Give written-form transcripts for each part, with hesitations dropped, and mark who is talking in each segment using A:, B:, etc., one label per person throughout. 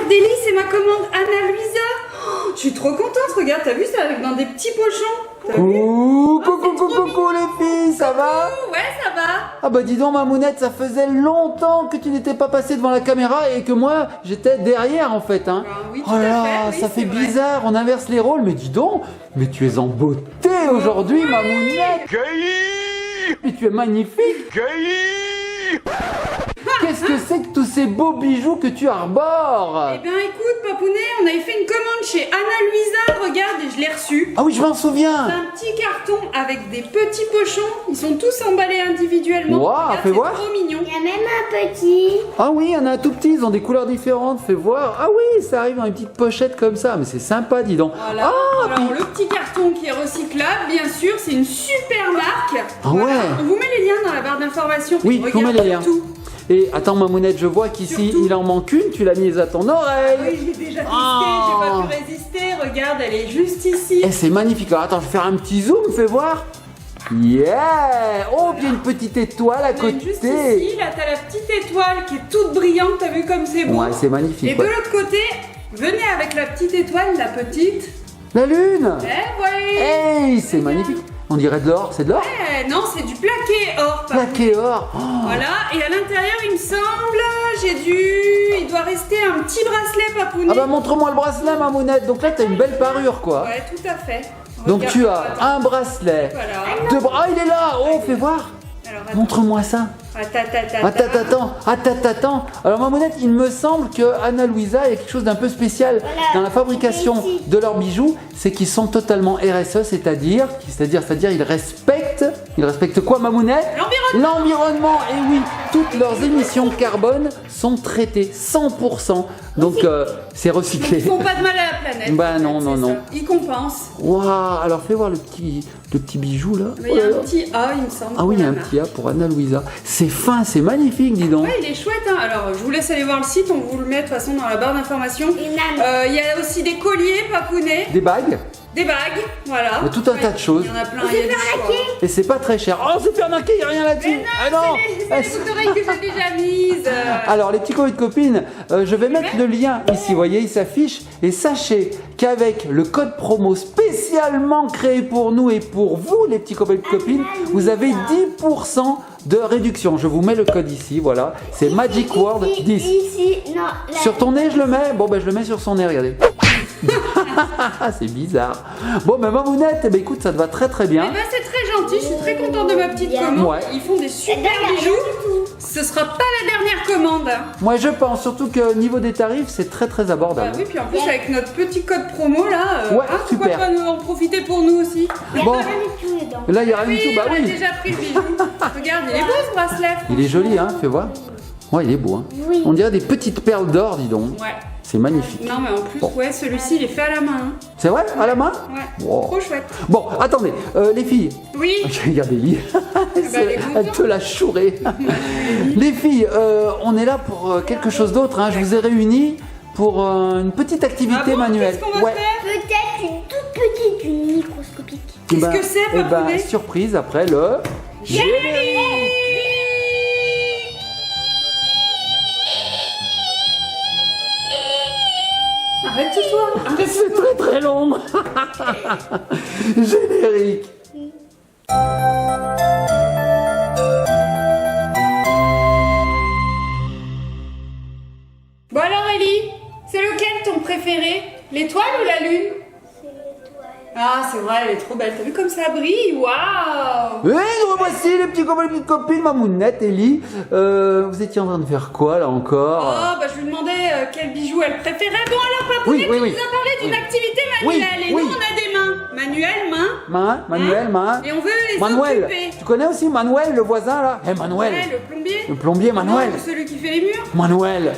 A: regarde Ellie, c'est ma commande Anna Luisa. Oh, je suis trop contente, regarde, t'as vu, ça arrive dans des petits pochons.
B: Coucou les filles, ça va?
A: Ouais, ça va.
B: Ah bah dis donc Mamounette, ça faisait longtemps que tu n'étais pas passée devant la caméra et que moi j'étais derrière en fait hein.
A: Oui, tout
B: Oh là,
A: à fait, oui,
B: ça fait
A: c'est vrai.
B: bizarre, on inverse les rôles, mais dis donc, mais tu es en beauté aujourd'hui Mamounette. Mais tu es magnifique. Qu'est-ce que c'est que tous ces beaux bijoux que tu arbores?
A: Eh bien écoute, Papounet, on avait fait une commande chez Anna Luisa, regarde, et je l'ai reçue.
B: Ah oui, je m'en souviens.
A: C'est un petit carton avec des petits pochons. Ils sont tous emballés individuellement.
B: Waouh,
A: Regarde,
B: fais
A: c'est
B: voir.
A: trop mignon.
C: Il y a même un petit.
B: Ah oui, il y en a un tout petit, ils ont des couleurs différentes, fais voir. Ah oui, ça arrive dans une petite pochette comme ça, mais c'est sympa, dis donc.
A: Voilà.
B: Ah,
A: Alors le petit carton qui est recyclable, bien sûr, c'est une super marque.
B: Ah
A: Voilà.
B: ouais.
A: On vous met les liens dans la barre d'information.
B: Oui, je vous
A: Regarde
B: mets les liens.
A: tout.
B: Et attends Mamounette, je vois qu'ici
A: Surtout.
B: il en manque une, tu l'as mise à ton oreille.
A: Oui, je l'ai déjà testé,
B: Oh.
A: j'ai pas pu résister. Regarde, elle est juste ici.
B: Et c'est magnifique. Alors attends, je vais faire un petit zoom, fais voir. Yeah. Oh, puis il y a une petite étoile à
A: On a une juste
B: côté.
A: ici, là t'as la petite étoile qui est toute brillante, t'as vu comme c'est beau.
B: Ouais, c'est
A: Et
B: magnifique.
A: de
B: ouais.
A: l'autre côté, venez avec la petite étoile, la petite.
B: La lune.
A: Eh, voyez.
B: Hey, c'est magnifique. On dirait de l'or, c'est de l'or?
A: Eh, non, c'est du plaqué or. pardon.
B: Plaqué or. Oh.
A: Voilà, et à l'intérieur, il me semble, il doit rester un petit bracelet papounet.
B: Ah bah montre-moi le bracelet Mamounette. Donc là t'as une belle parure quoi.
A: Ouais, tout à fait.
B: Donc
A: Regarde,
B: tu as
A: attends.
B: un bracelet,
A: Voilà.
B: deux bras. Ah il est là. Oh fais voir.
A: Alors, attends.
B: Montre-moi ça. Attends. Alors Mamounette, il me semble que Anna Luisa, il y a quelque chose d'un peu spécial
C: Voilà,
B: dans la fabrication
C: ici.
B: de leurs bijoux, c'est qu'ils sont totalement RSE, c'est-à-dire ils respectent quoi Mamounette? L'environnement. Et oui, toutes leurs émissions carbone sont traitées 100%. Donc c'est recyclé.
A: Ils font pas de mal à la planète.
B: Bah
A: en fait,
B: non,
A: c'est
B: non,
A: ça.
B: non.
A: Ils compensent.
B: Waouh, alors fais voir le petit bijou là.
A: Mais il y a un petit A, il me semble.
B: Ah oui, il y a un
A: pour la
B: petit A pour Anna Luisa. C'est fin, c'est magnifique, dis donc.
A: Ouais, il est chouette. Hein. Alors, je vous laisse aller voir le site. On vous le met de toute façon dans la barre d'information.
C: Une âme.
A: Il y a aussi des colliers papounet,
B: Des bagues.
A: des bagues, voilà.
B: Il y a tout un tas de choses.
A: Il y en a plein. Il y a du choix.
B: Et c'est pas très cher. Oh, c'est Fernaquet, il n'y a rien là-dessus.
A: Mais non, c'est les boucles d'oreilles que j'ai déjà mises.
B: Alors, les petits copains de copines, je vais mettre le lien ici. Vous voyez, il s'affiche. Et sachez qu'avec le code promo spécialement créé pour nous et pour vous, les petits copains de copines, vous avez 10% de réduction. Je vous mets le code ici, voilà. C'est Magic Word 10.
C: Ici, non. Là.
B: Sur ton nez, je le mets. Bon, ben, je le mets sur son nez, regardez. C'est bizarre. Bon, ben, Mamounette, eh ben, écoute, ça te va très très bien.
A: Eh ben, c'est très gentil, je suis très contente de ma petite
C: Bien.
A: commande.
B: Ouais.
A: Ils font des super
C: Eh ben, y a
A: bijoux.
C: rien du tout.
A: Ce sera pas la dernière commande.
B: Moi, je pense surtout que niveau des tarifs, c'est très très
A: Bah
B: abordable.
A: oui, puis en plus avec notre petit code promo là,
B: Ouais,
A: pourquoi
B: super.
A: pas nous en profiter pour nous aussi.
C: Il y a
B: Bon.
C: rien du tout dedans.
B: Là, il n'y a rien du tout. Bah
A: on a
B: oui.
A: déjà pris le bijou. Regarde, il est beau ce bracelet.
B: Il est joli, hein, fais voir. Ouais, il est beau, hein.
C: Oui.
B: On dirait des petites perles d'or, dis donc.
A: Ouais.
B: C'est magnifique.
A: Non mais en plus,
B: Bon.
A: ouais, celui-ci il est fait à la main. Hein.
B: C'est vrai, à la main?
A: Ouais.
B: Wow.
A: Trop chouette.
B: Bon, attendez, les filles.
A: Oui.
B: Regarde Ellie.
A: elle est
B: Elle te l'a chouré. Les filles, on est là pour quelque chose d'autre. Hein. Je vous ai réunis pour une petite activité
A: Ah bon,
B: manuelle.
A: qu'est-ce qu'on va faire
C: Peut-être une toute petite, une microscopique.
B: Eh
A: Qu'est-ce que c'est,
B: eh
A: Papounet
B: surprise après le.
A: Arrête-toi.
B: C'est très très long. Générique.
A: Bon alors Ellie, c'est lequel ton préféré? L'étoile ou la lune?
C: C'est l'étoile.
A: Ah c'est vrai, elle est trop belle. T'as vu comme ça brille? Waouh.
B: Et nous revoici les petits copains et les petites copines, Mamounette, Ellie. Vous étiez en train de faire quoi là encore?
A: Oh bah je lui demandais quel bijou elle préférait. Bon alors Papounet,
B: Oui,
A: tu
B: oui.
A: nous as parlé d'une
B: Oui.
A: activité manuelle
B: Oui,
A: et
B: oui.
A: nous on a des mains. Manuel,
B: Manuel,
A: et on veut les
B: Manuel.
A: occuper.
B: Tu connais aussi Manuel, le voisin là? Eh Manuel.
A: Ouais, le plombier.
B: Le plombier Manuel.
A: Non, celui qui fait les murs.
B: Manuel.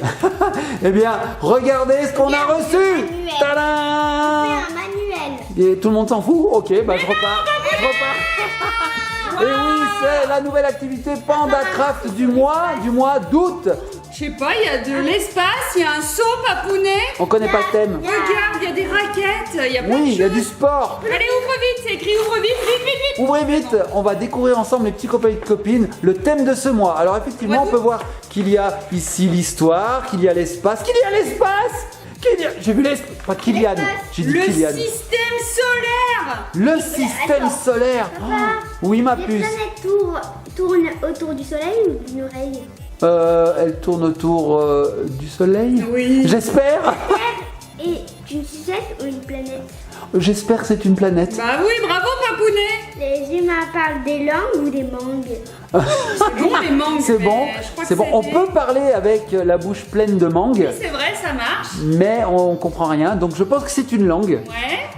B: Eh bien, regardez ce qu'on a reçu.
C: Manuel. C'est
B: Tadam.
C: un manuel.
B: Et tout le monde s'en fout? Ok, bah je repars. Je repars. Et oui, c'est la nouvelle activité Panda Craft du mois d'août.
A: Je sais pas, il y a de l'espace, il y a un saut Papounet.
B: On connaît pas le thème.
A: Regarde, il y a des raquettes, il y a plein de
B: Oui, il y a
A: choses.
B: du sport.
A: Allez, ouvre vite, c'est écrit, ouvre vite, vite, vite, vite.
B: Ouvrez vite, on va découvrir ensemble les petits copains et copines le thème de ce mois. Alors effectivement, on peut voir qu'il y a ici l'histoire, qu'il y a l'espace, j'ai vu l'espace, pas Kylian, j'ai dit
A: Le
B: Kylian.
A: système solaire.
B: Le système solaire.
C: Papa,
B: Oui ma
C: les
B: puce.
C: planètes tournent autour du soleil ou d'une oreille?
B: Elle tourne autour du soleil.
A: Oui.
B: J'espère.
C: Terre est une sucette ou une planète?
B: J'espère que c'est une planète.
A: Bah oui, bravo Papounet.
C: Les humains parlent des langues ou des mangues?
A: C'est bon les mangues.
B: C'est
A: mais
B: bon,
A: je crois que
B: c'est bon. On
A: des-
B: peut parler avec la bouche pleine de mangue,
A: C'est vrai, ça marche.
B: mais on comprend rien. Donc je pense que c'est une langue.
A: Ouais.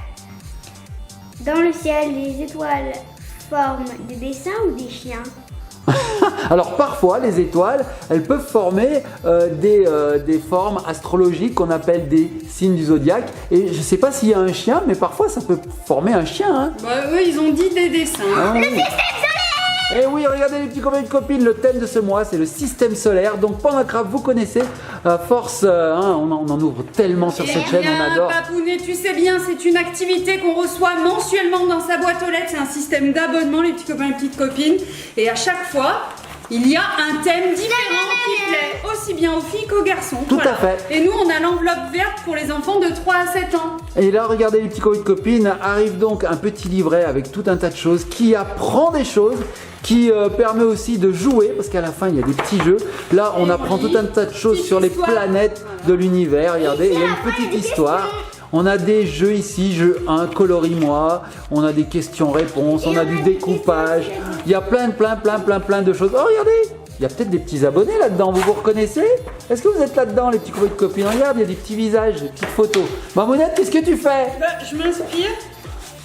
C: Dans le ciel, les étoiles forment des dessins ou des chiens?
B: Alors parfois, les étoiles, elles peuvent former des formes astrologiques qu'on appelle des signes du zodiaque. Et je ne sais pas s'il y a un chien, mais parfois ça peut former un chien. Hein.
A: Bah eux, ils ont dit des dessins.
B: Ah oui. Et oui, regardez les petits copains et copines, le thème de ce mois, c'est le système solaire. Donc pendant que vous connaissez, à force, on en ouvre tellement sur cette chaîne, on adore.
A: Papounet, tu sais bien, c'est une activité qu'on reçoit mensuellement dans sa boîte aux lettres. C'est un système d'abonnement, les petits copains et petites copines. Et à chaque fois, il y a un thème différent qui plaît aussi bien aux filles qu'aux garçons.
B: Tout à fait.
A: Et nous, on a l'enveloppe verte pour les enfants de 3 à 7 ans.
B: Et là, regardez les petits copains et copines, arrive donc un petit livret avec tout un tas de choses qui apprend des choses, qui permet aussi de jouer, parce qu'à la fin, il y a des petits jeux. Là, on
A: Et
B: apprend
A: oui,
B: tout un tas de choses
A: petite
B: sur les
A: histoire.
B: planètes de l'univers. Regardez, il y a une petite histoire. On a des jeux ici, jeu 1, coloris-moi. On a des questions-réponses, on a du découpage. Il y a plein de choses. Oh, regardez, il y a peut-être des petits abonnés là-dedans. Vous vous reconnaissez? Est-ce que vous êtes là-dedans, les petits copains et copines? Regarde, il y a des petits visages, des petites photos. Mamounette, qu'est-ce que tu fais?
A: Bah, je m'inspire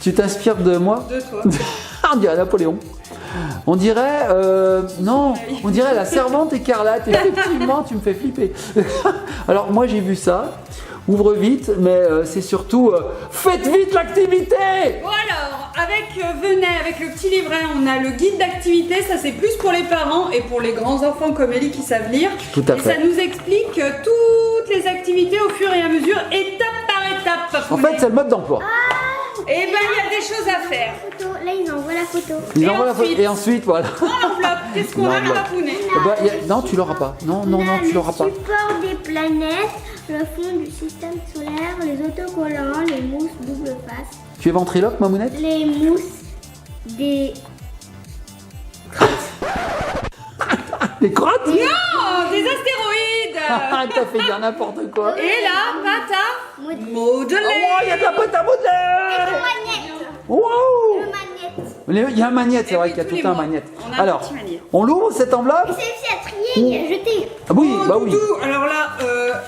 B: Tu t'inspires de moi?
A: de toi.
B: On dirait Napoléon. On dirait, non, on dirait la servante écarlate. Effectivement, tu me fais flipper. Alors moi j'ai vu ça. Ouvre vite, mais c'est surtout faites vite l'activité.
A: Bon alors, venez avec le petit livret, on a le guide d'activité, ça c'est plus pour les parents et pour les grands enfants comme Ellie qui savent lire.
B: Tout à
A: et
B: fait.
A: ça nous explique toutes les activités au fur et à mesure, étape par étape.
B: En fait, c'est le mode d'emploi.
A: et ben il y a des choses à faire.
C: Photo. Là, ils envoient la photo.
B: Ils
A: Et
B: envoient la photo.
A: ensuite
B: Et ensuite, voilà.
A: Dans l'enveloppe, qu'est-ce qu'on a
B: L'enveloppe.
A: Papounet?
B: Eh ben, non, tu l'auras pas. Non,
C: On a
B: tu l'auras pas.
C: le support des planètes, le fond du système solaire, les autocollants, les mousses double face,
B: Tu es ventriloque, Mamounette?
C: les mousses des...
B: Des crottes?
A: Non, des astéroïdes.
B: Ah, t'as fait dire n'importe quoi.
A: Et là, pâte à
C: Modelé.
A: modeler.
B: Oh, il y a de la pâte à modeler.
C: Magnète.
B: Wow.
C: Le magnète.
B: Il y a un magnète, c'est
A: Et
B: vrai
A: oui,
B: qu'il y a
A: tous les
B: tout un
A: mois.
B: magnète.
A: On a un
B: Alors,
A: petit magnète.
B: on l'ouvre cette enveloppe?
C: C'est aussi à trier et à jeter.
B: Ah oui,
A: Oh,
B: bah oui.
A: Doudou, alors là,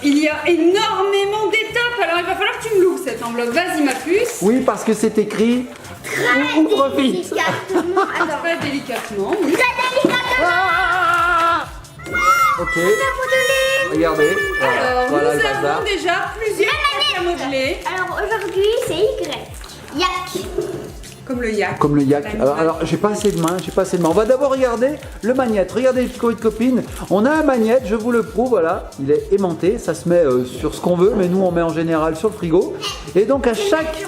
A: il y a énormément d'étapes. Alors il va falloir que tu me l'ouvres cette enveloppe. Vas-y ma puce.
B: Oui, parce que c'est écrit. Ouvre vite.
C: Délicatement. Attends.
A: Très délicatement. Oui.
B: Ah. Ok. Regardez. Voilà,
A: Alors
B: voilà
A: nous
B: le
A: avons
B: bazar.
A: déjà plusieurs pâtes à modeler.
C: Alors aujourd'hui, c'est Y. Yak.
A: Comme le yak.
B: Comme le yak.
A: L'animal.
B: Alors j'ai pas assez de main, j'ai pas assez de main. On va d'abord regarder le magnète. Regardez les petits copains et copines. On a un magnète, je vous le prouve, voilà. Il est aimanté, ça se met sur ce qu'on veut, mais nous on met en général sur le frigo. Et donc à chaque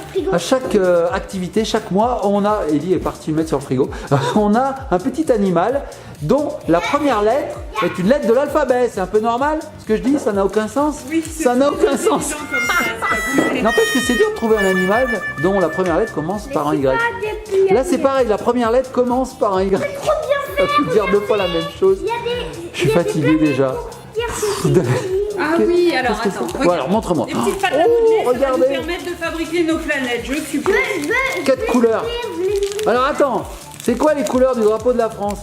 B: activité, chaque mois, on a, Ellie est partie le mettre sur le frigo, on a un petit animal dont la première lettre est une lettre de l'alphabet. C'est un peu normal ce que je dis, ça n'a aucun sens.
A: Oui,
B: Ça n'a aucun sens.
A: sens.
B: N'empêche que c'est dur de trouver un animal dont la première lettre commence par un Y. Là c'est pareil, la première lettre commence par un Y. Ça peut dire deux fois la même chose. Je suis fatigué déjà.
A: Ah oui, alors
B: Qu'est-ce que
A: attends.
B: c'est
A: regarde.
B: Alors montre-moi.
A: Les petites pâtes à
B: Oh,
A: modeler, ça va nous
B: regardez.
A: permettre de fabriquer nos planètes, je suppose.
B: 4 couleurs. Alors attends, c'est quoi les couleurs du drapeau de la France?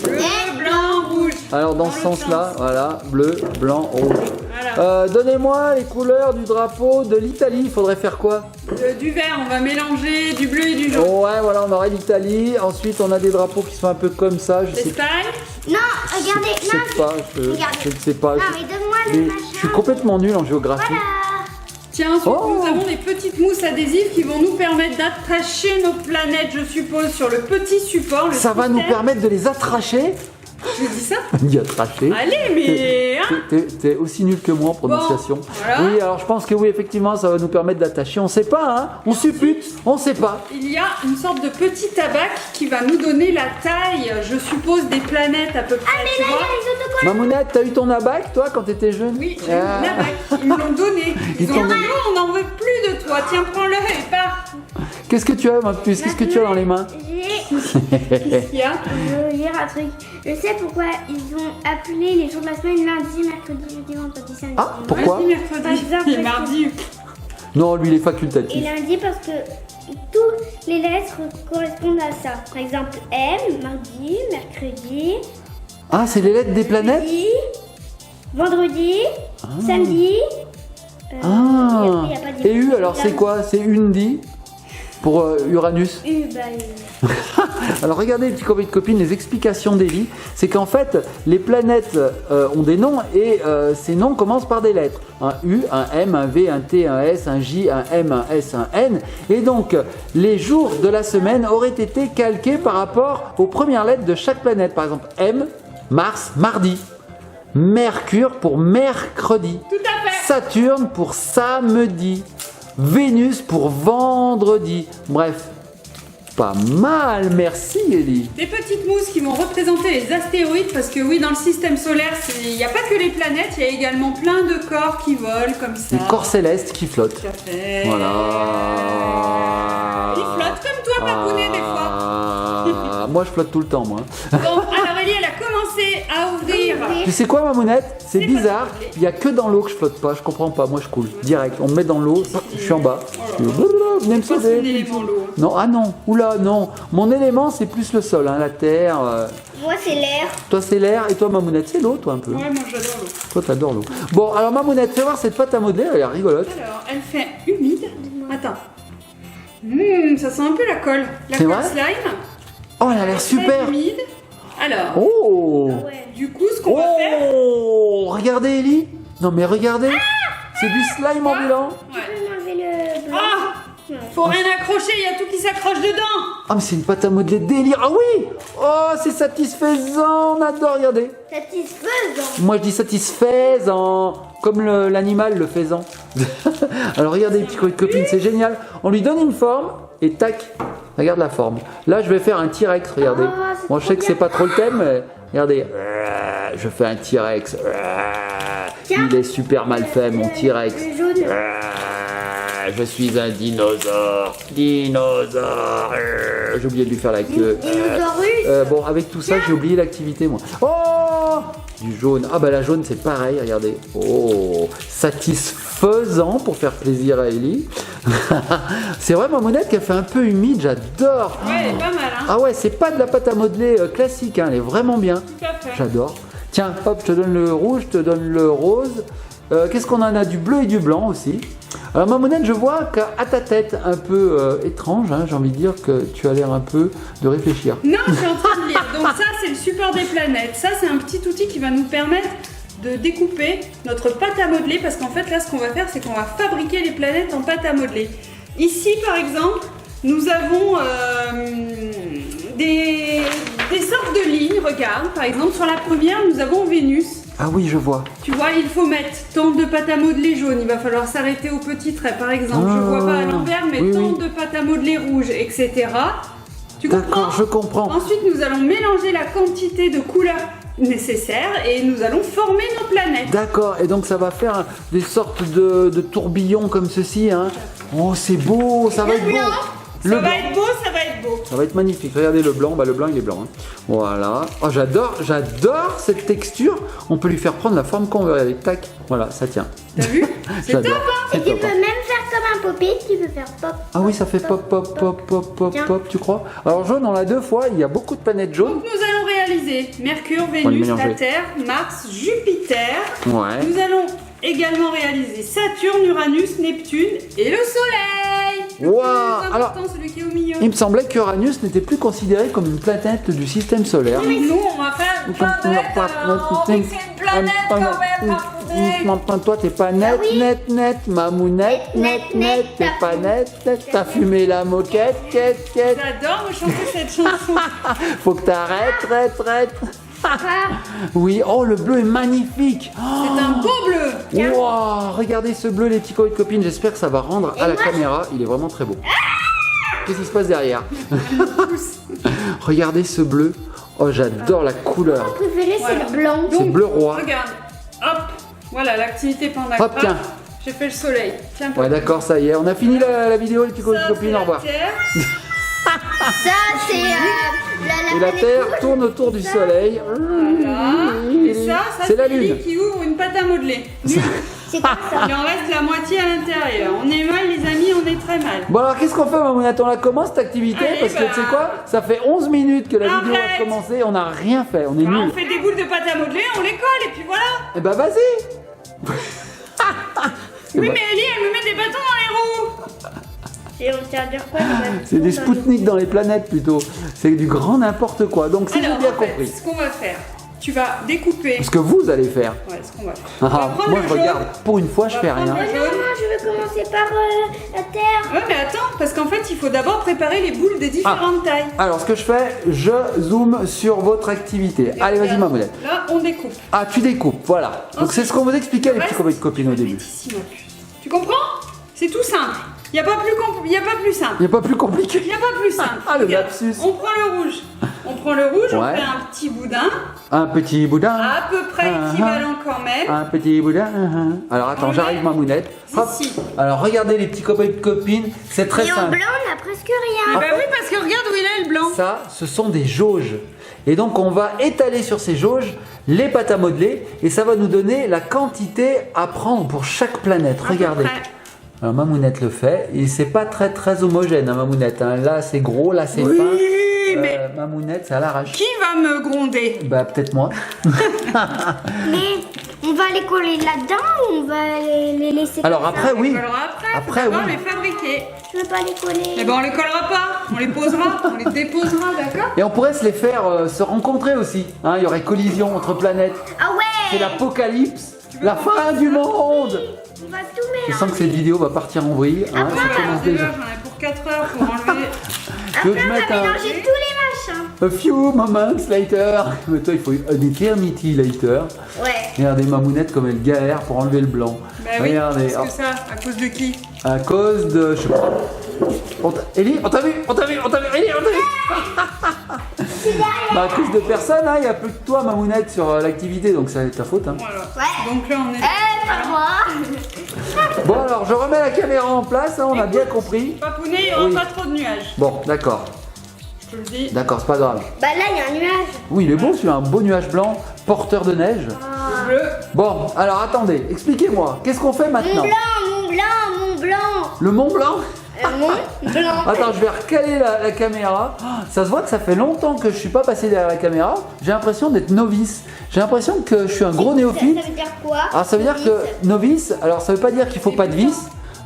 A: Bleu, blanc, rouge.
B: Alors dans
A: Dans
B: ce
A: l'autre
B: sens-là,
A: sens.
B: voilà, bleu, blanc, rouge.
A: Voilà.
B: Donnez-moi les couleurs du drapeau de l'Italie. Il faudrait faire quoi?
A: Du vert, on va mélanger du bleu et du jaune.
B: Ouais, voilà, on aurait l'Italie. Ensuite, on a des drapeaux qui sont un peu comme ça. Je sais,
A: L'Espagne.
C: Non, regardez.
B: je sais pas, je ne sais pas.
C: Non, mais donne-moi le
B: Mais
C: machin.
B: je suis complètement nul en géographie.
C: Voilà.
A: Tiens, ensuite,
B: Oh.
A: nous avons des petites mousses adhésives qui vont nous permettre d'attacher nos planètes, je suppose, sur le petit support. Le
B: Ça va nous
A: système.
B: permettre de les attracher.
A: Je dis ça.
B: Il a traché.
A: Allez, mais... hein.
B: T'es aussi nul que moi en prononciation.
A: Bon, voilà.
B: Oui, alors je pense que oui, effectivement, ça va nous permettre d'attacher. On sait pas, hein. On suppute, on sait pas.
A: Il y a une sorte de petit tabac qui va nous donner la taille, je suppose, des planètes à peu près.
C: Ah, mais
A: tu
C: là, il y
A: vois.
C: a les autocollants.
B: Mamounette, t'as eu ton abac, toi, quand t'étais jeune?
A: Oui, j'ai eu une abac. Ils me l'ont donné. Ils ont dit, non, on n'en veut plus de toi. Tiens, prends-le et pars.
B: Qu'est-ce que tu as, ma puce? Qu'est-ce que tu as dans les mains?
A: Qu'est-ce qu'il y a?
C: Je veux lire un truc. Je sais pourquoi ils ont appelé les jours de la semaine lundi, mercredi, jeudi, vendredi, samedi.
B: Ah, pourquoi?
A: Lundi, mercredi
C: Par exemple,
A: et mardi.
B: Non, lui, il est
C: Et
B: facultatif.
C: lundi parce que toutes les lettres correspondent à ça. Par exemple, M, mardi, mercredi,
B: Ah, c'est les lettres des planètes?
C: jeudi, vendredi, samedi.
B: Ah.
C: et après, il y a pas de-
B: Et U, alors c'est quoi? C'est Undi pour Uranus.
C: U, bah,
B: Alors regardez les petits copains et copines, les explications d'Eli, c'est qu'en fait les planètes ont des noms et ces noms commencent par des lettres. Un U, un M, un V, un T, un S, un J, un M, un S, un N. Et donc les jours de la semaine auraient été calqués par rapport aux premières lettres de chaque planète. Par exemple M, Mars, mardi. Mercure pour mercredi.
A: Tout à fait.
B: Saturne pour samedi. Vénus pour vendredi. Bref, pas mal, merci Ellie.
A: Des petites mousses qui vont représenter les astéroïdes parce que oui, dans le système solaire, il n'y a pas que les planètes, il y a également plein de corps qui volent comme ça.
B: Des corps célestes qui flottent.
A: Tout à fait.
B: Voilà.
A: Ils flottent comme toi, Papounet, des fois.
B: Ah, moi je flotte tout le temps, moi.
A: Bon, alors Ellie, elle a commencé à ouvrir.
B: Tu sais quoi, Mamounette? C'est
A: C'est
B: bizarre.
A: pas compliqué.
B: Il n'y a que dans l'eau que je flotte pas. Je comprends pas. Moi je coule direct. On me met dans l'eau, je suis en bas. Venez me
A: C'est pas son
B: sauver.
A: élément l'eau.
B: Non, ah non. Oula, non. Mon élément c'est plus le sol, hein, la terre.
C: moi, c'est l'air.
B: Toi c'est l'air et toi, Mamounette, c'est l'eau, toi un peu.
A: Ouais, moi j'adore l'eau.
B: Toi t'adores l'eau. Bon, alors Mamounette, fais voir cette pâte à modeler. Elle est rigolote.
A: Alors, elle fait humide. Attends. Ça sent un peu la colle. La
B: C'est
A: colle
B: vrai
A: slime.
B: Oh, elle a l'air
A: Très
B: super.
A: humide. Alors,
B: Oh.
C: Ouais.
A: du coup, ce qu'on va faire.
B: Oh, regardez Ellie. Non mais regardez. C'est du slime ambulant.
A: Ouais.
C: Je peux m'enlever le blanc.
A: Ah, faut rien accrocher, il y a tout qui s'accroche dedans.
B: Ah mais c'est une pâte à modeler délire. Ah oui. Oh, c'est satisfaisant. On adore, regardez.
C: Satisfaisant.
B: Moi je dis satisfaisant. Comme l'animal, le faisan. Alors regardez les petits copines, c'est génial. On lui donne une forme et tac. Regarde la forme. Là je vais faire un T-Rex, regardez.
C: Ah, c'est
B: Moi je
C: trop
B: sais que c'est
C: bien.
B: pas trop le thème, mais regardez. Je fais un T-Rex.
C: Tiens.
B: Il est super mal fait mon T-Rex.
C: Le jaune.
B: Je suis un dinosaure. Dinosaure. J'ai oublié de lui faire la queue.
C: Dinosaurus.
B: Bon, avec tout ça, j'ai oublié l'activité, moi. Oh, du jaune. Ah bah la jaune, c'est pareil, regardez. Oh, satisfaisant pour faire plaisir à Ellie. C'est vrai, Mamounette, qu'elle fait un peu humide, j'adore.
A: Ouais, elle est pas mal, hein.
B: Ah ouais, c'est pas de la pâte à modeler classique, hein, elle est vraiment bien.
A: Tout à fait.
B: J'adore. Tiens, hop, je te donne le rouge, je te donne le rose. Qu'est-ce qu'on en a? Du bleu et du blanc aussi. Alors Mamounette, je vois qu'à ta tête un peu étrange, hein, j'ai envie de dire que tu as l'air un peu de réfléchir.
A: Non, je suis en train de lire. Donc ça, c'est le support des planètes. Ça, c'est un petit outil qui va nous permettre de découper notre pâte à modeler parce qu'en fait, là, ce qu'on va faire, c'est qu'on va fabriquer les planètes en pâte à modeler. Ici, par exemple, nous avons des sortes de lignes. Regarde, par exemple, sur la première, nous avons Vénus.
B: Ah oui, je vois.
A: Tu vois, il faut mettre tant de pâte à modeler jaune, il va falloir s'arrêter au petit trait par exemple. Je vois pas à l'envers, mais
B: oui,
A: tant
B: oui.
A: de pâte à modeler rouge, etc. Tu comprends?
B: D'accord, je comprends.
A: Ensuite, nous allons mélanger la quantité de couleurs nécessaires et nous allons former nos planètes.
B: D'accord, et donc ça va faire des sortes de tourbillons comme ceci, hein. Oh, c'est beau, ça va être beau.
A: Ça va être beau, ça va être beau.
B: Ça va être magnifique. Regardez le blanc, bah le blanc il est blanc. Hein. Voilà. Oh, j'adore cette texture. On peut lui faire prendre la forme qu'on veut. Regardez, tac. Voilà, ça tient.
A: T'as vu? C'est top,
B: J'adore.
A: hein?
B: C'est
C: Et tu
B: top,
C: peux
B: hein.
C: même faire comme un poppy, tu peux faire pop.
B: Ah oui, ça fait pop, pop, pop, pop, pop,
C: Tiens.
B: pop, tu crois? Alors jaune, on l'a deux fois. Il y a beaucoup de planètes jaunes.
A: Donc nous allons réaliser Mercure,
B: On va
A: Vénus,
B: mélanger.
A: la Terre, Mars, Jupiter.
B: Ouais.
A: Nous allons également réaliser Saturne, Uranus, Neptune et le Soleil. Le
B: Waouh.
A: plus
B: Alors,
A: important, celui qui est au milieu.
B: Il me semblait qu'Uranus n'était plus considéré comme une planète du système solaire.
A: Nous, on va faire une planète. On dit que c'est une planète quand même, Papounet.
B: Toi, t'es pas net,
C: oui.
B: net, Mamounette, net, t'es pas net, t'as fumé la moquette, quête.
A: J'adore me chanter cette chanson.
B: Faut que t'arrêtes, Oui, oh le bleu est magnifique.
A: C'est un beau bleu.
B: Wow, regardez ce bleu les petits copains et copines, j'espère que ça va rendre à la caméra, il est vraiment très beau. Qu'est-ce qui se passe derrière? Regardez ce bleu, oh j'adore la couleur.
C: Mon préféré, c'est le blanc.
B: C'est bleu roi.
A: Regarde, hop, voilà l'activité pendant
B: Hop, tiens.
A: J'ai fait le soleil. Tiens,
B: Ouais d'accord, ça y est, on a fini la vidéo les petits copains et copines, au revoir.
C: Ça, c'est
B: Et la Terre tourne autour du soleil.
A: Voilà. Et ça
B: C'est la
A: Lily
B: lune.
A: qui ouvre une pâte à modeler.
C: c'est comme ça.
A: Il en reste la moitié à l'intérieur. On est mal les amis, on est très mal.
B: Bon alors qu'est-ce qu'on fait Mamounette? On la commence cette activité?
A: Allez,
B: Parce que tu sais quoi? Ça fait 11 minutes que la vidéo a
A: Arrête.
B: commencé, on n'a rien fait, on est
A: Voilà, on
B: nuls.
A: fait des boules de pâte à modeler, on les colle et puis voilà.
B: Eh ben vas-y.
A: Oui mais Ellie elle me met des bâtons dans les roues.
C: Et on tient à dire quoi?
B: C'est des Spoutniks dans les planètes plutôt. C'est du grand n'importe quoi. Donc si j'ai
A: Alors
B: bien
A: en fait,
B: compris,
A: ce qu'on va faire, tu vas découper.
B: ce que vous allez faire.
A: Ouais, ce qu'on va faire.
B: Ah,
A: On va prendre
B: moi
A: le
B: je
A: jaune.
B: regarde, pour une fois je
A: On
B: fais
A: va
B: rien.
A: prendre le
C: Non,
A: jaune.
C: non, je veux commencer par la terre.
A: Ouais mais attends, parce qu'en fait il faut d'abord préparer les boules des différentes tailles.
B: Alors ce que je fais, je zoome sur votre activité.
A: Et
B: Allez vas-y
A: regarde,
B: Mamounette.
A: Là on découpe.
B: Ah tu découpes, voilà. Donc c'est ce qu'on vous expliquait les petits copains et copines au début.
A: Bêtissimo. Tu comprends? C'est tout simple. Il n'y a pas plus simple.
B: Il n'y a pas plus compliqué.
A: Il n'y a pas plus simple.
B: Ah, le
A: Regarde,
B: lapsus.
A: On prend le rouge. On prend le rouge, on
B: Ouais.
A: fait un petit boudin,
B: Un petit boudin.
A: à peu près équivalent quand même.
B: Un petit boudin. Alors attends,
A: On
B: j'arrive
A: met
B: Mamounette. Hop.
A: ici.
B: Alors regardez les petits copains et copines, c'est très
C: Et en
B: simple.
C: blanc, on a presque
A: Eh
C: rien.
A: ben oui, parce que regarde où il est le blanc.
B: Ça, ce sont des jauges. Et donc on va étaler sur ces jauges les pâtes à modeler et ça va nous donner la quantité à prendre pour chaque planète.
A: À peu
B: Regardez.
A: près.
B: Alors Mamounette le fait et c'est pas très homogène, hein, Mamounette. Hein. Là c'est gros, là c'est
A: Oui,
B: fin.
A: mais
B: Mamounette, ça l'arrache.
A: qui va me gronder?
B: Bah peut-être moi.
C: Mais on va les coller là-dedans ou on va les laisser
B: Alors
C: comme
B: après
C: ça?
B: oui.
A: Alors après,
B: Après,
A: faut d'abord
B: oui.
A: les fabriquer.
C: Je veux pas les coller.
A: Eh ben on les collera pas, on les posera, on les déposera, d'accord?
B: Et on pourrait se les faire se rencontrer aussi. Hein. Il y aurait collision entre planètes.
C: Ah ouais.
B: C'est l'apocalypse, la fin du monde.
C: On va tout
B: Je
C: mélanger.
B: sens que cette vidéo va partir en vrille. Hein,
A: Ouais,
B: ça
A: alors
B: commence
A: déjà,
B: déjà.
A: j'en ai pour 4 heures pour enlever.
B: Tu veux que
C: Après,
B: je
C: on
B: mette
C: va
B: un
C: mélanger tous les machins.
B: a few moments later? Mais toi, il faut une eternity later.
C: Ouais.
B: Regardez Mamounette comme elle galère pour enlever le blanc.
A: Bah oui,
B: Regardez,
A: parce que ça, à cause de qui?
B: à cause de. Je sais pas. Ellie, on t'a vu, Ellie, on t'a vu. Bah, à cause de personne, hein, il n'y a plus que toi, Mamounette, sur l'activité, donc c'est ta faute. Hein.
A: Voilà.
C: Ouais.
A: Donc là, on est.
C: Pas moi.
B: Bon, alors, je remets la caméra en place, hein, on a bien compris.
A: Papounet, il n'y aura
B: Oui.
A: pas trop de nuages.
B: Bon, d'accord,
A: Je te le dis.
B: d'accord, c'est pas grave.
C: Bah là, il y a un nuage.
B: Oui, il est beau celui-là, un beau nuage blanc, porteur de neige.
A: Bleu.
B: Bon, alors attendez, expliquez-moi, qu'est-ce qu'on fait
C: Mon
B: maintenant?
C: blanc, mon blanc, mon blanc.
B: Le Mont Blanc?
C: Mon blanc.
B: Attends, je vais recaler la caméra. Ah, ça se voit que ça fait longtemps que je suis pas passé derrière la caméra. J'ai l'impression d'être novice. J'ai l'impression que je suis un gros néophyte.
C: Ça veut dire quoi?
B: Alors ça veut dire que novice, alors ça veut pas dire qu'il faut pas de vis.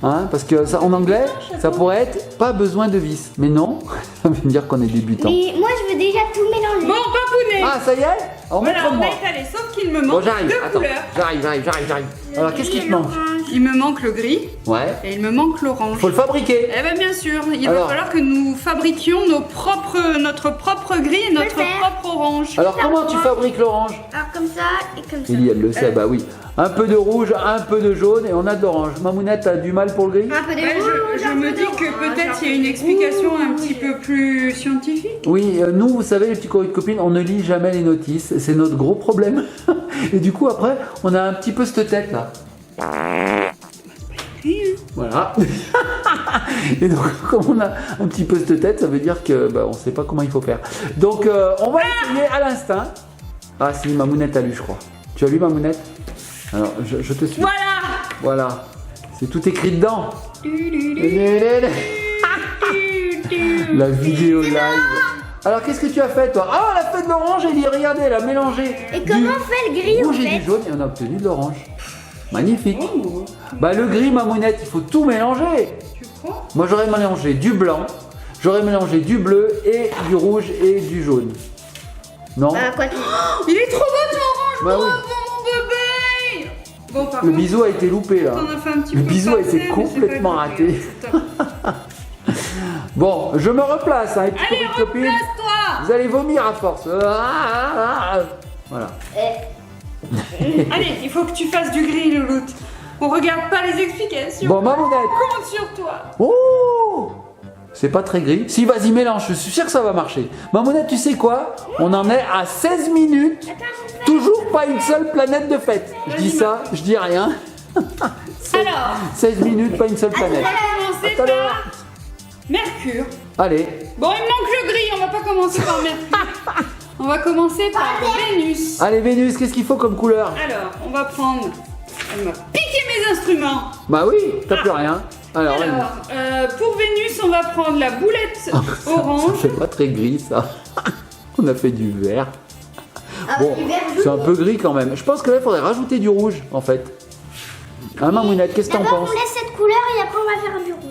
B: Hein, parce que ça, en anglais, ça pourrait être pas besoin de vis. Mais non, ça veut dire qu'on est débutant.
C: Mais moi, je veux déjà tout mélanger.
A: Bon, Papounet.
B: Ah, ça y est? Alors
A: Voilà, on
B: montre-moi.
A: a étalé, sauf qu'il me manque
B: Bon, j'arrive,
A: deux
B: attends.
A: couleurs.
B: J'arrive. Alors qu'est-ce qui te manque?
A: Il me manque le gris
B: Ouais.
A: et il me manque l'orange.
B: Faut le fabriquer.
A: Eh bien, bien sûr, il
B: Alors.
A: va falloir que nous fabriquions notre propre gris et notre
C: le faire.
A: propre orange.
B: Alors comment tu fabriques l'orange?
C: Alors comme ça et comme ça.
B: Ellie, elle le sait, bah oui. Un peu de rouge, un peu de jaune et on a de l'orange. Mamounette, t'as du mal pour le gris?
C: Un peu de
A: Ouais,
C: rouge,
A: je
C: un
A: me
C: peu
A: dis
C: de
A: que
C: orange,
A: peut-être
C: un
A: il y a
C: peu
A: une
C: de
A: explication un
C: rouge.
A: petit peu plus scientifique.
B: Oui, nous, vous savez, les petits copains et copines, on ne lit jamais les notices. C'est notre gros problème. Et du coup, après, on a un petit peu cette tête là. Voilà. Et donc, comme on a un petit peu cette tête, ça veut dire que bah, on sait pas comment il faut faire. Donc, on va essayer à l'instinct. Ah, si, Mamounette a lu, je crois. Tu as lu, Mamounette? Alors, je te suis.
A: Voilà.
B: Voilà. C'est tout écrit dedans. La vidéo live. Alors, qu'est-ce que tu as fait, toi? Ah, elle a fait de l'orange, Ellie. Regardez, elle a mélangé.
C: Et
B: du
C: comment on fait le gris en
B: rouge et
C: fait?
B: du jaune et on a obtenu de l'orange. Magnifique. Bah, le gris, Mamounette, il faut tout mélanger.
A: Tu crois?
B: Moi, j'aurais mélangé du blanc, j'aurais mélangé du bleu et du rouge et du jaune. Non?
C: Quoi tu...
A: Il est trop beau ton orange.
B: Bah oui.
A: Mon bébé. Bon, par
B: Le
A: contre,
B: bisou a été loupé là.
A: t'en as fait un petit
B: Le
A: peu
B: bisou a
A: passer,
B: été
A: mais c'est
B: complètement
A: pas grave,
B: raté.
A: c'est top.
B: Bon, je me replace, hein, les petits
A: Allez,
B: copains et copines.
A: replace-toi.
B: Vous allez vomir à force. Voilà.
A: Allez, il faut que tu fasses du gris, Louloute. On regarde pas les explications.
B: Bon, Mamounette.
A: On compte sur toi.
B: Oh, c'est pas très gris. Si, vas-y, mélange. Je suis sûr que ça va marcher. Mamounette, tu sais quoi? On en est à 16 minutes. Toujours pas une seule planète de fête. Je dis ça, je dis rien.
A: Alors,
B: 16 minutes, pas une seule
A: on
B: planète.
A: va commencer
B: À tout à l'heure.
A: par Mercure.
B: Allez.
A: Bon, il me manque le gris, on va pas commencer par Mercure. On va commencer par Vénus.
B: Allez, Vénus, qu'est-ce qu'il faut comme couleur?
A: Alors, on va prendre... Elle m'a piqué mes instruments.
B: Bah oui, t'as plus rien. Alors,
A: Pour Vénus, on va prendre la boulette
B: ça
A: orange.
B: fait pas très gris, ça. On a fait du vert. Bon,
C: du vert
B: c'est un peu gris quand même. Je pense que là, il faudrait rajouter du rouge, en fait. Hein, Mamounette, qu'est-ce que t'en
C: D'abord,
B: penses?
C: on laisse cette couleur et après, on va faire du rouge.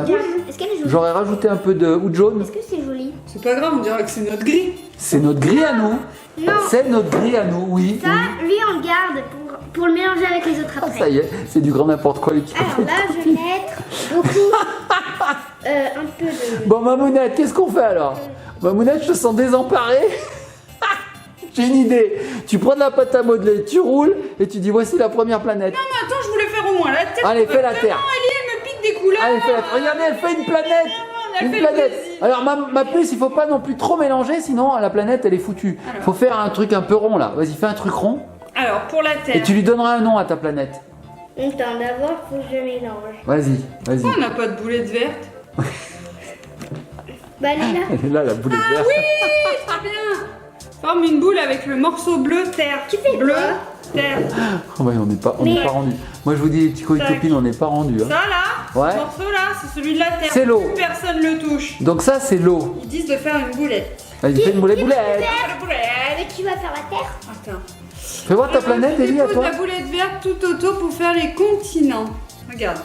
B: Ouais.
C: Est-ce qu'elle est jolie?
B: J'aurais rajouté un peu de ou de jaune.
C: Est-ce que c'est joli?
A: C'est pas grave, on dirait que c'est notre gris.
B: C'est notre gris à nous.
C: Non.
B: C'est notre gris à nous, oui.
C: Ça,
B: oui.
C: lui, on le garde pour le mélanger avec les autres
B: Ah,
C: après.
B: ça y est, c'est du grand n'importe quoi, les petits
C: Alors
B: copains.
C: là, je vais mettre beaucoup, un peu de...
B: Bon, Mamounette, qu'est-ce qu'on fait alors? Mamounette, je te sens désemparée. J'ai une idée. Tu prends de la pâte à modeler, tu roules et tu dis voici la première planète.
A: Non, mais attends, je voulais faire au moins la Terre.
B: Allez, fais la
A: Non,
B: Terre.
A: Ellie, elle me pique des couleurs.
B: Allez, fais la... Regardez, elle fait une planète.
A: Elle
B: Une
A: fait
B: planète.
A: le plaisir.
B: Alors, ma puce, il faut pas non plus trop mélanger, sinon la planète, elle est foutue.
A: Alors.
B: Faut faire un truc un peu rond là. Vas-y, fais un truc rond
A: Alors, pour la Terre.
B: et tu lui donneras un nom à ta planète.
C: Attends, d'abord, faut que je mélange.
B: Vas-y, vas-y.
A: Pourquoi on n'a pas de boulette verte?
C: Bah, elle est là.
B: Elle est là, la boulette verte.
A: Oui, très bien. Forme une boule avec le morceau bleu terre.
C: Tu fais
A: bleu
C: quoi
A: terre.
B: Oh, ouais, on n'est pas rendu. Moi, je vous dis, les petits
A: Tac.
B: copines, on n'est pas rendu.
A: Ça là,
B: Ouais.
A: ce morceau là, c'est celui de la Terre.
B: C'est l'eau.
A: Plus personne le touche.
B: Donc ça, c'est l'eau.
A: Ils disent de faire une boulette.
B: Vas-y, fais une boulette.
A: Ah, la boulette.
C: Mais tu vas faire la Terre?
A: Attends.
B: Fais voir ta planète, Ellie, à
A: Dépose
B: toi.
A: la boulette verte tout autour pour faire les continents. Regarde.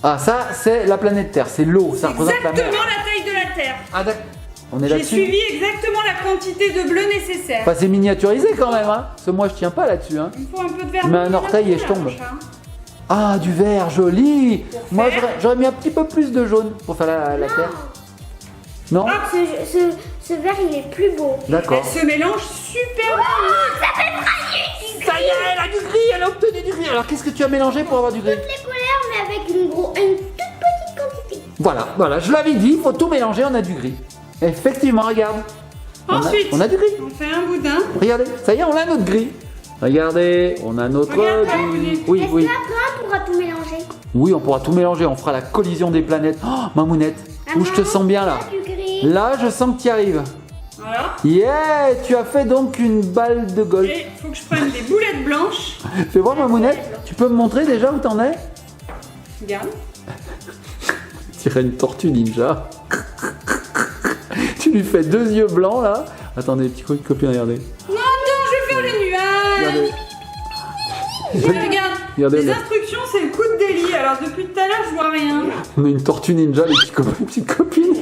B: Ah, ça, c'est la planète Terre. C'est l'eau. Ça représente la mer.
A: Exactement la taille de la Terre.
B: Ah, d'accord. On est
A: J'ai
B: là-dessus.
A: suivi exactement la quantité de bleu nécessaire.
B: Enfin, c'est miniaturisé quand même, hein. Parce que moi, je tiens pas là-dessus, hein.
A: Il faut un peu de vert.
B: Je mets un orteil et je tombe. Ah, du vert, joli. Moi, j'aurais mis un petit peu plus de jaune pour faire la Terre. Non?
A: Ah,
C: Ce vert, il est plus beau.
B: D'accord.
A: elle se mélange super bien.
B: Ça y est, elle a du gris, elle a obtenu du gris. Alors, qu'est-ce que tu as mélangé pour avoir du gris?
C: Toutes les couleurs, mais avec une toute petite quantité.
B: Voilà, je l'avais dit, il faut tout mélanger, on a du gris. Effectivement, regarde.
A: Ensuite,
B: On a du gris.
A: on fait un boudin.
B: Regardez, ça y est, on a notre gris. Regardez, on a notre
A: Regarde,
B: gris.
A: regarde.
B: Oui,
C: Est-ce
B: oui.
C: qu'après, on pourra tout mélanger?
B: Oui, on pourra tout mélanger, on fera la collision des planètes. Oh, Mamounette, où je te sens bien là.
C: Du gris.
B: Là, je sens que tu y arrives.
A: Voilà.
B: Yeah, tu as fait donc une balle de golf.
A: Et il faut que je prenne des boulettes blanches.
B: Fais voir, Mamounette, tu peux me montrer déjà où t'en es?
A: Regarde.
B: Tu dirais une tortue ninja. Tu lui fais deux yeux blancs là. Attendez, petit copine, regardez.
A: Non, attends, je vais faire les nuages. Regarde.
B: Regardez,
A: Les
B: on a-
A: instructions, c'est le coup de délit. Alors depuis tout à l'heure, je vois rien.
B: On a une tortue ninja, les petites copines.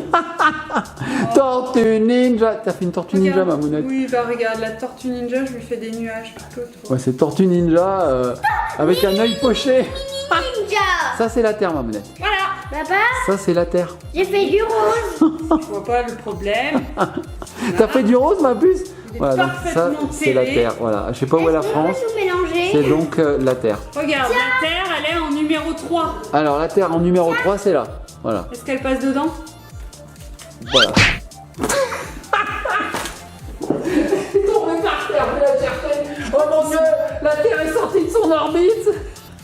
B: Tortue ninja. T'as fait une tortue ninja,
A: Regarde.
B: Mamounette?
A: Oui, bah regarde, la tortue ninja, je lui fais des nuages tout autour.
B: Ouais, c'est tortue ninja avec un œil poché.
C: Ninja.
B: Ça, c'est la Terre, Mamounette.
A: Voilà.
C: Papa,
B: Ça, c'est la Terre.
C: j'ai fait du rose.
A: Je vois pas le problème.
B: T'as fait du rose, ma puce?
A: Il est
B: Voilà, donc ça,
A: parfaitement
B: c'est la
A: scellé.
B: Terre. Voilà, je sais pas où est la
C: Est-ce qu'on peut
B: France.
C: tout mélanger?
B: C'est donc la Terre.
A: Regarde, la Terre, elle est en numéro 3.
B: Alors, la Terre en numéro 3, c'est là. Voilà.
A: Est-ce qu'elle passe dedans?
B: Voilà. Tombé par terre, mais la Terre. Oh mon Dieu, la Terre est sortie de son orbite.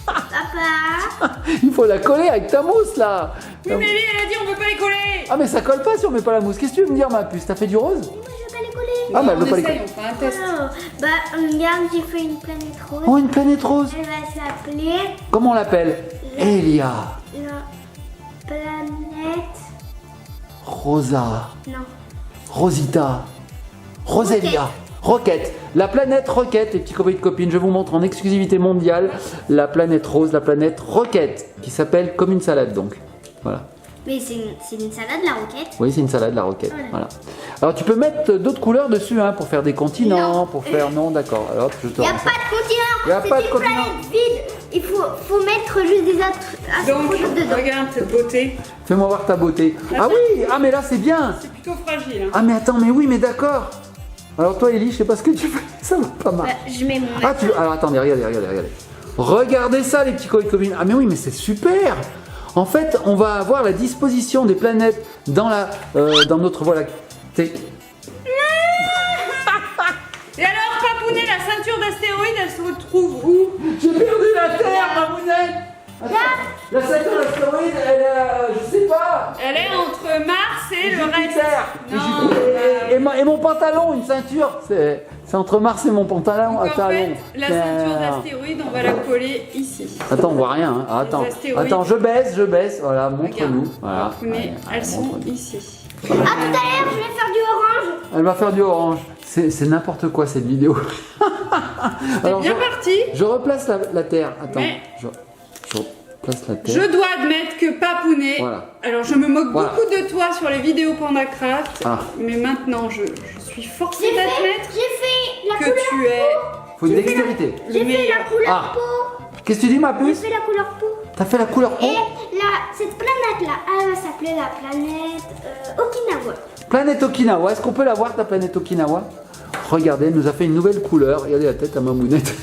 C: Papa,
B: Il faut la coller avec ta mousse là.
A: Oui, mais lui, elle a dit on veut pas les coller.
B: Ah mais ça colle pas si on met pas la mousse. Qu'est-ce que tu veux me dire, ma puce? T'as fait du rose?
C: moi je vais pas les coller.
B: Ah bah elle
A: on
B: veut pas les
A: essaye,
B: coller.
A: on fait un test.
C: Oh, bah regarde, j'ai fait une planète rose.
B: Oh, une planète rose.
C: Elle va s'appeler
B: Comment on l'appelle? Elia.
C: la planète...
B: Rosa.
C: Non.
B: Rosita. Roselia. Roquette. La planète Roquette, les petits copains et copines, je vous montre en exclusivité mondiale la planète rose, la planète Roquette, qui s'appelle comme une salade donc. Voilà.
C: Mais c'est une salade, la roquette.
B: Oui, c'est une salade, la roquette.
C: Voilà.
B: Voilà. Alors, tu peux mettre d'autres couleurs dessus, hein, pour faire des continents, pour faire... Non, d'accord. Alors, je te
C: Il n'y a
B: rends ça.
C: pas de continent.
B: Y a pas de
C: C'est une
B: continent.
C: planète vide. Il faut mettre juste des
A: Donc,
C: astronautes dedans.
A: regarde cette beauté.
B: Fais-moi voir ta beauté. Ah oui, ah mais là, c'est bien.
A: C'est plutôt fragile. Hein.
B: Ah mais attends, mais oui, mais d'accord. Alors toi, Ellie, je sais pas ce que tu fais. Ça va pas mal.
C: Je mets mon.
B: Ah, alors attendez, regardez. Regardez ça, les petits copains et copines. Ah mais oui, mais c'est super. En fait, on va avoir la disposition des planètes dans notre Voie lactée.
A: Et alors, Papounet, la ceinture d'astéroïdes, elle se retrouve où?
B: J'ai perdu la Terre, ma mounette. Attends, la ceinture d'astéroïdes, elle est, je sais pas.
A: Elle est entre Mars et le reste.
B: Jupiter.
A: Non,
B: Et mon pantalon, une ceinture. C'est entre Mars et mon pantalon.
A: donc en
B: Attends,
A: fait, la ceinture
B: Merde.
A: d'astéroïdes, on va la coller ici.
B: Attends, on voit rien. Hein. Ah, attends,
A: Les astéroïdes.
B: attends, je baisse. Voilà, montre-nous.
A: Regarde,
B: Voilà.
A: Papounet,
B: Allez,
A: elles sont
B: montre-nous.
A: ici.
C: Ah, tout à l'heure, je vais faire du orange.
B: Elle va faire du orange. C'est n'importe quoi cette vidéo. Alors,
A: Bien parti.
B: je replace la terre. Attends,
A: Mais-
B: je replace la terre.
A: Je dois admettre que Papounet,
B: Voilà.
A: alors je me moque
B: Voilà.
A: beaucoup de toi sur les vidéos PandaCraft,
B: Ah.
A: mais maintenant je suis forcée
C: J'ai
A: d'admettre
C: fait la
A: que
C: couleur.
A: tu es
B: Faut une dextérité.
A: le
C: J'ai fait
A: meilleur.
C: la couleur
B: Ah.
C: peau.
B: Qu'est-ce que tu dis, ma
C: J'ai
B: puce?
C: fait la couleur peau.
B: T'as fait la couleur peau?
C: Et cette planète-là, elle va s'appeler la planète Okinawa.
B: Planète Okinawa. Est-ce qu'on peut la voir, ta planète Okinawa? Regardez, elle nous a fait une nouvelle couleur. Regardez la tête à ma mounette.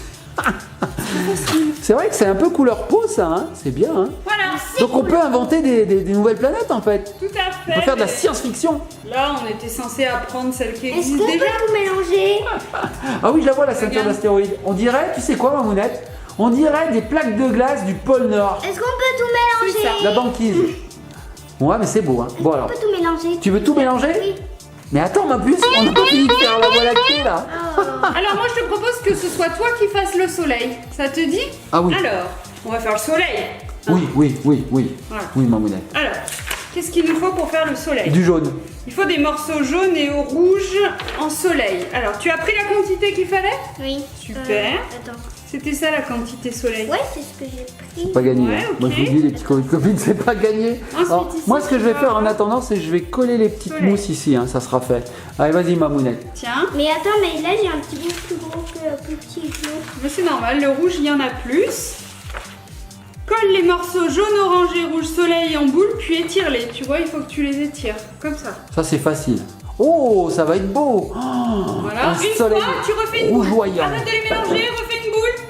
B: C'est vrai que c'est un peu couleur peau, ça. Hein, c'est bien. Hein.
A: Voilà,
B: Donc on peut inventer des nouvelles planètes, en fait.
A: tout à fait.
B: On peut faire de la
A: mais
B: science-fiction.
A: Là, on était censé apprendre celle qui
C: Est-ce
A: existe
C: qu'on peut
A: déjà.
C: tout mélanger?
B: Ah oui, je la vois, la ceinture
A: Regarde.
B: d'astéroïdes. On dirait, tu sais quoi, ma mounette? On dirait des plaques de glace du pôle Nord.
C: Est-ce qu'on peut tout mélanger?
A: C'est
B: La banquise. Ouais, mais c'est beau, hein. Bon alors,
C: On peut tout mélanger.
B: tu veux tout mélanger?
C: Oui.
B: Mais attends, ma puce, on n'a pas fini de faire la Voie lactée, là.
C: Oh.
A: Alors moi, je te propose que ce soit toi qui fasses le soleil. Ça te dit?
B: Ah oui.
A: Alors, on va faire le soleil.
B: Oui.
A: Voilà.
B: Oui, ma mounette.
A: Alors, qu'est-ce qu'il nous faut pour faire le soleil?
B: Du jaune.
A: Il faut des morceaux jaunes et rouges en soleil. Alors, tu as pris la quantité qu'il fallait?
C: Oui.
A: Super.
C: Attends.
A: C'était ça la quantité soleil.
C: Ouais, c'est ce que j'ai pris.
B: Pas gagné.
A: Ouais,
B: hein.
A: ok.
B: Moi, je vous dis, les petits copines, c'est pas gagné.
A: Ensuite,
B: Alors,
A: ici,
B: moi, ce que
A: tu
B: je vais
A: vas
B: faire en
A: avoir-
B: attendant, c'est que je vais coller les petites
A: Soleil.
B: mousses ici, hein, ça sera fait. Allez, vas-y, ma mounette.
A: Tiens,
C: Mais attends, mais là j'ai un petit bout plus gros que le petit jaune.
A: mais c'est normal, le rouge, il y en a plus. Colle les morceaux jaune, orange et rouge soleil en boule, puis étire-les. Tu vois, il faut que tu les étires, comme ça.
B: Ça, c'est facile. Oh, ça va être beau. Oh,
A: Voilà,
B: un
A: une
B: soleil
A: fois, tu refais une boule.
B: rougeoyant.
A: Arrête de les mélanger, refais une boule.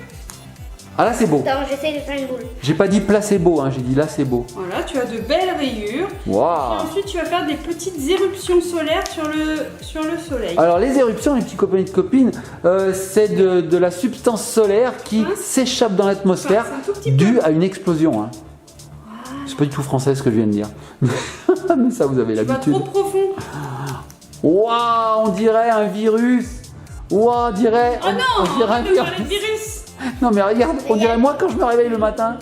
B: Ah, là, c'est beau.
C: Attends, j'essaie de faire une boule.
B: J'ai pas dit placebo, hein, j'ai dit là, c'est beau.
A: Voilà, tu as de belles rayures. Et
B: Waouh.
A: ensuite, tu vas faire des petites éruptions solaires sur le soleil.
B: Alors les éruptions, les petits copains et copines, c'est de la substance solaire qui
A: Hein
B: s'échappe dans l'atmosphère
A: Enfin, c'est un tout petit
B: due à une explosion. Hein. C'est pas du tout français ce que je viens de dire. Mais ça, vous avez
A: Tu vas
B: l'habitude.
A: trop profond.
B: Waouh, on dirait un virus. Waouh, on dirait,
A: Oh non,
B: on dirait un
A: arrête de parler de
B: virus.
A: virus.
B: Non mais regarde, on dirait moi quand je me réveille le matin.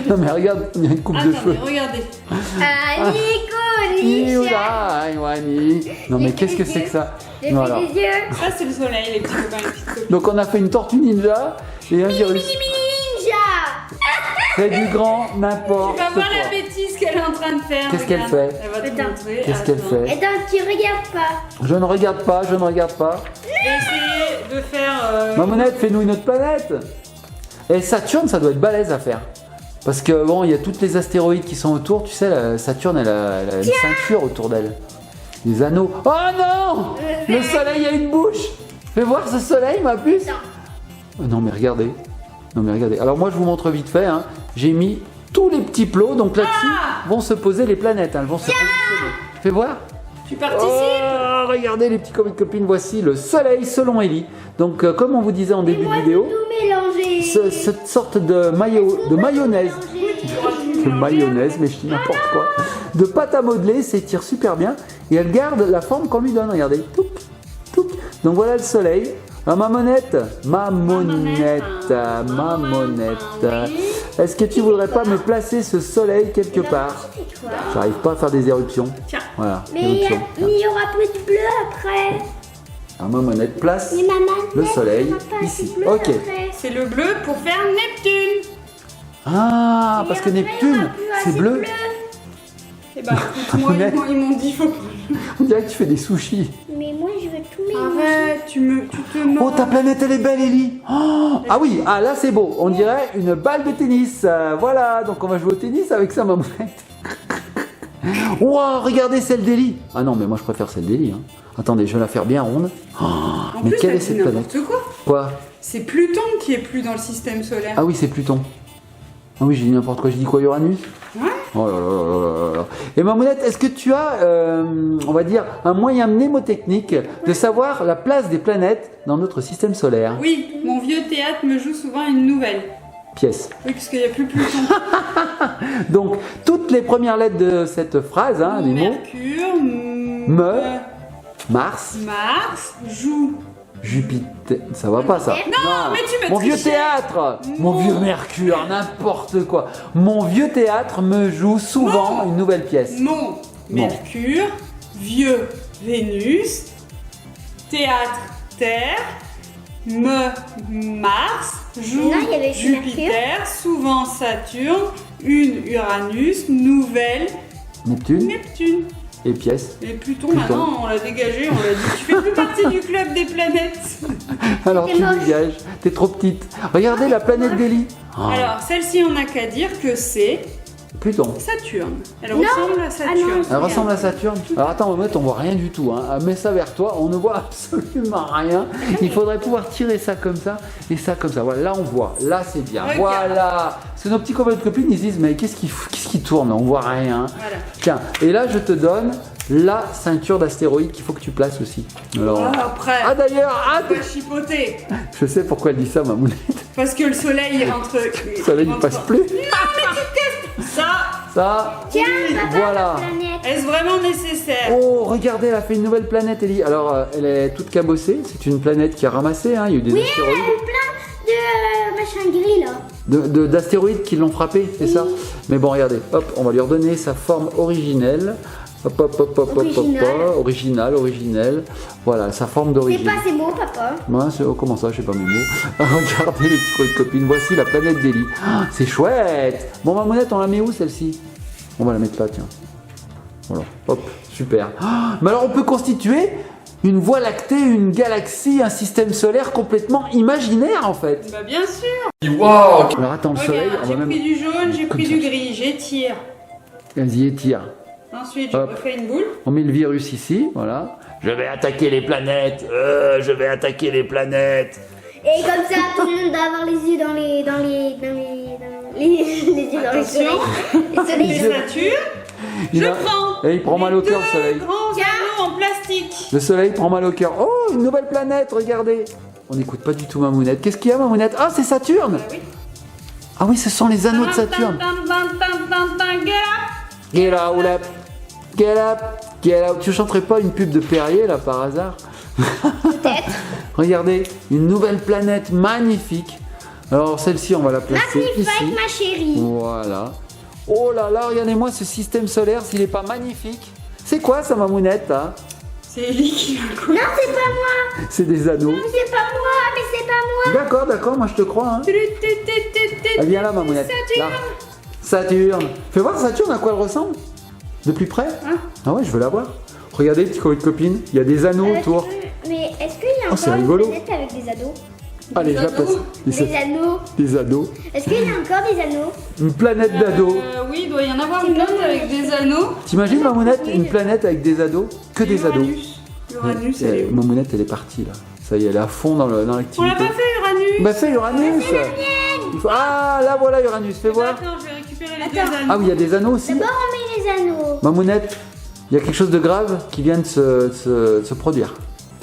B: Non mais regarde, il y a une coupe de
A: Attendez,
B: cheveux.
A: regardez.
C: Ah, Nico, Nisha.
B: Non mais qu'est-ce que c'est que ça?
C: J'ai
B: Voilà.
C: fait des yeux.
A: Ça, c'est le soleil, les petits copains et les petites copines.
B: Donc on a fait une tortue ninja et un virus.
C: Mini ninja.
B: C'est du grand n'importe
A: Tu vas
B: quoi.
A: voir la bêtise qu'elle est en train de faire.
B: Qu'est-ce qu'elle
A: regarde.
B: fait
A: Elle va te
C: Attends.
A: montrer.
B: Qu'est-ce qu'elle
A: Attends.
B: fait?
C: Attends, tu regardes pas.
B: Je ne regarde pas, je ne regarde pas.
A: Je vais essayer de faire.
B: Mamonette, fais-nous une autre planète. Et Saturne, ça doit être balèze à faire. Parce que bon, il y a toutes les astéroïdes qui sont autour. Tu sais, Saturne, elle a une ceinture autour d'elle. Des anneaux. Oh non! Le soleil a une bouche. Fais voir ce soleil, ma puce.
C: Attends.
B: Non mais regardez. Non mais regardez. Alors moi, je vous montre vite fait. Hein. J'ai mis tous les petits plots. Donc là-dessus vont se poser les planètes. Hein. Elles vont se positionner. Fais voir.
A: Tu participes.
B: Oh, regardez les petits copains et copines, voici le soleil selon Ellie. Donc comme on vous disait en début de
C: Moi,
B: vidéo,
C: tout mélanger.
B: cette sorte de mayonnaise, de mayonnaise, mais je dis n'importe quoi, de pâte à modeler s'étire super bien et elle garde la forme qu'on lui donne, regardez, touc, touc. Donc voilà le soleil. Ah, ma monette, est-ce que tu voudrais pas me placer ce soleil quelque part? J'arrive pas à faire des éruptions.
A: Tiens.
B: Voilà,
C: Mais il
B: éruption.
C: y aura plus de bleu après.
B: Alors ma monette place
C: Mais maman,
B: le soleil
C: il y aura pas
B: ici.
C: de bleu
B: Ok.
C: après.
A: C'est le bleu pour faire Neptune.
B: Ah, parce que
C: Et après,
B: Neptune,
C: on va plus
B: c'est
C: assez
B: bleu.
A: Eh ben, écoute, moi, ils m'ont dit, faut...
B: On dirait que tu fais des sushis.
C: Mais moi, je veux tout mélanger.
A: Arrête, tu te
B: Oh,
A: mords.
B: ta planète, elle est belle, Ellie. Oh, ah oui, ah là, c'est beau. On dirait une balle de tennis. Voilà, donc on va jouer au tennis avec ça, mamounette. Wow, regardez celle d'Ellie. Ah non, mais moi, je préfère celle d'Ellie. Hein. Attendez, je vais la faire bien ronde. Oh,
A: En
B: mais
A: plus,
B: quelle
A: t'as
B: est
A: dit
B: cette planète?
A: n'importe quoi.
B: Quoi?
A: C'est Pluton qui est plus dans le système solaire.
B: Ah oui, c'est Pluton. Ah oui, j'ai dit n'importe quoi. J'ai dit quoi, Uranus?
A: Ouais.
B: Oh là là là là là. Et Mamounette, est-ce que tu as, on va dire, un moyen mnémotechnique de savoir la place des planètes dans notre système solaire?
A: Oui, mon vieux théâtre me joue souvent une nouvelle.
B: Pièce.
A: Oui, parce qu'il n'y a plus Pluton.
B: Donc, toutes les premières lettres de cette phrase, hein, les mots,
A: Mercure,
B: Mars,
A: Mars, joue.
B: Jupiter, ça va pas ça.
A: Non, mais tu me
B: Mon vieux
A: trichais.
B: théâtre, mon vieux Mercure, n'importe quoi. Mon vieux théâtre me joue souvent une nouvelle pièce.
A: Mon Mercure, vieux Vénus, théâtre Terre, Mars, joue
C: Non, il y avait écrit
A: Jupiter, souvent Saturne, une Uranus, nouvelle
B: Neptune
A: Neptune.
B: et pièce.
A: Et Pluton,
B: Pluton.
A: maintenant, on l'a dégagé, on l'a dit, tu fais plus partie du club des planètes.
B: Alors
C: C'est
B: tu
C: moche.
B: dégages, t'es trop petite. Regardez la planète d'Ellie. Oh,
A: Alors, celle-ci, on n'a qu'à dire que c'est
B: Pluton.
A: Saturne. Elle ressemble à Saturne.
C: non.
B: Elle ressemble à Saturne. Alors attends, Mamounette, on voit rien du tout. Hein. Mets ça vers toi, on ne voit absolument rien. Il faudrait pouvoir tirer ça comme ça et ça comme ça. Voilà, là on voit. Là c'est bien.
A: Regarde.
B: Voilà. Parce que nos petits copains de copines, ils se disent, mais qu'est-ce qui tourne? On voit rien.
A: Voilà.
B: Tiens, et là je te donne la ceinture d'astéroïdes qu'il faut que tu places aussi. Alors,
A: Ah, après,
B: ah d'ailleurs,
A: on va chipoter.
B: je sais pourquoi elle dit ça, Mamounette.
A: Parce que le soleil entre.
B: Le soleil ne passe plus.
A: Ça,
B: Ça,
C: Tiens, papa,
B: voilà.
C: la planète.
A: est-ce vraiment nécessaire?
B: Oh, regardez, elle a fait une nouvelle planète, Ellie. Alors, elle est toute cabossée. C'est une planète qui a ramassé. Hein. Il y a eu des
C: Oui, elle
B: astéroïdes.
C: a eu plein de machin gris là.
B: D'astéroïdes qui l'ont frappé, c'est ça? Mais bon, regardez, hop, on va lui redonner sa forme originelle. Hop, hop, hop, hop, hop,
C: Originale.
B: hop, originale. Voilà, sa forme
C: C'est
B: d'origine.
C: pas ces mots, papa.
B: Moi, comment ça, je sais pas mes mots. Regardez les petits copines, voici la planète d'Ellie. Ah, c'est chouette. Bon, Mamounette, on la met où celle-ci? On va la mettre là, tiens. Voilà, hop, super. Ah, mais alors, on peut constituer une voie lactée, une galaxie, un système solaire complètement imaginaire en fait.
A: Bah bien sûr.
B: Alors attends, le soleil,
A: Regarde,
B: on
A: j'ai
B: va même.
A: pris du jaune, j'ai
B: Comme
A: pris
B: ça.
A: du gris, j'étire.
B: Vas-y, étire.
A: Ensuite, je
B: Hop.
A: refais une boule.
B: On met le virus ici, voilà. Je vais attaquer les planètes. Je vais attaquer les planètes.
C: Et comme ça, tout le monde doit avoir les yeux les yeux dans les
A: Attention.
C: soleils. Les soleils.
A: Et Saturne,
B: Il
A: je
B: a-
A: prends.
B: Et il prend mal au
A: les
B: cœur, le soleil.
A: deux grands anneaux en plastique.
B: Le soleil prend mal au cœur. Oh, une nouvelle planète, regardez. On n'écoute pas du tout Mamounette. Qu'est-ce qu'il y a, Mamounette? Ah, c'est Saturne.
A: Bah oui.
B: Ah oui, ce sont les anneaux de Saturne. Get out, up. Get up. Get out. Tu chanterais pas une pub de Perrier, là, par hasard?
C: Peut-être.
B: Regardez, une nouvelle planète magnifique. Alors, celle-ci, on va la placer
C: Magnifique,
B: ici.
C: ma chérie.
B: Voilà. Oh là là, regardez-moi ce système solaire, s'il n'est pas magnifique. C'est quoi ça, Mamounette, hein?
A: C'est Ellie qui va couler.
C: Non, c'est pas moi.
B: C'est des anneaux.
C: C'est pas moi, mais c'est pas moi.
B: D'accord, moi je te crois. Hein. Elle vient là, Mamounette. Là. Saturne. Fais voir Saturne, à quoi elle ressemble? De plus près?
A: Hein?
B: Ah ouais, je veux la voir. Regardez, petit copine, il y a des anneaux autour.
C: Mais est-ce qu'il y a
B: Oh, c'est
C: encore une
B: rigolo.
C: planète avec des ados?
B: Allez, je la place.
C: Des anneaux.
B: Des ados.
C: Est-ce qu'il y a encore des anneaux?
B: Une planète d'ados.
A: Oui, il doit y en avoir une planète avec des anneaux.
B: T'imagines, Mamounette, une planète avec des ados? Que des ados.
A: Uranus, elle est où?
B: Mamounette, elle est partie là. Ça y est, elle est à fond dans
A: On l'a
B: l'activité.
A: pas fait, Uranus.
B: Bah fais Uranus. Ah, là voilà Uranus, fais voir.
A: Attends, je vais récupérer les deux
C: Attends.
A: anneaux.
B: Ah oui, il y a des anneaux aussi.
C: D'abord, on met les anneaux.
B: Mamounette, il y a quelque chose de grave qui vient de se produire.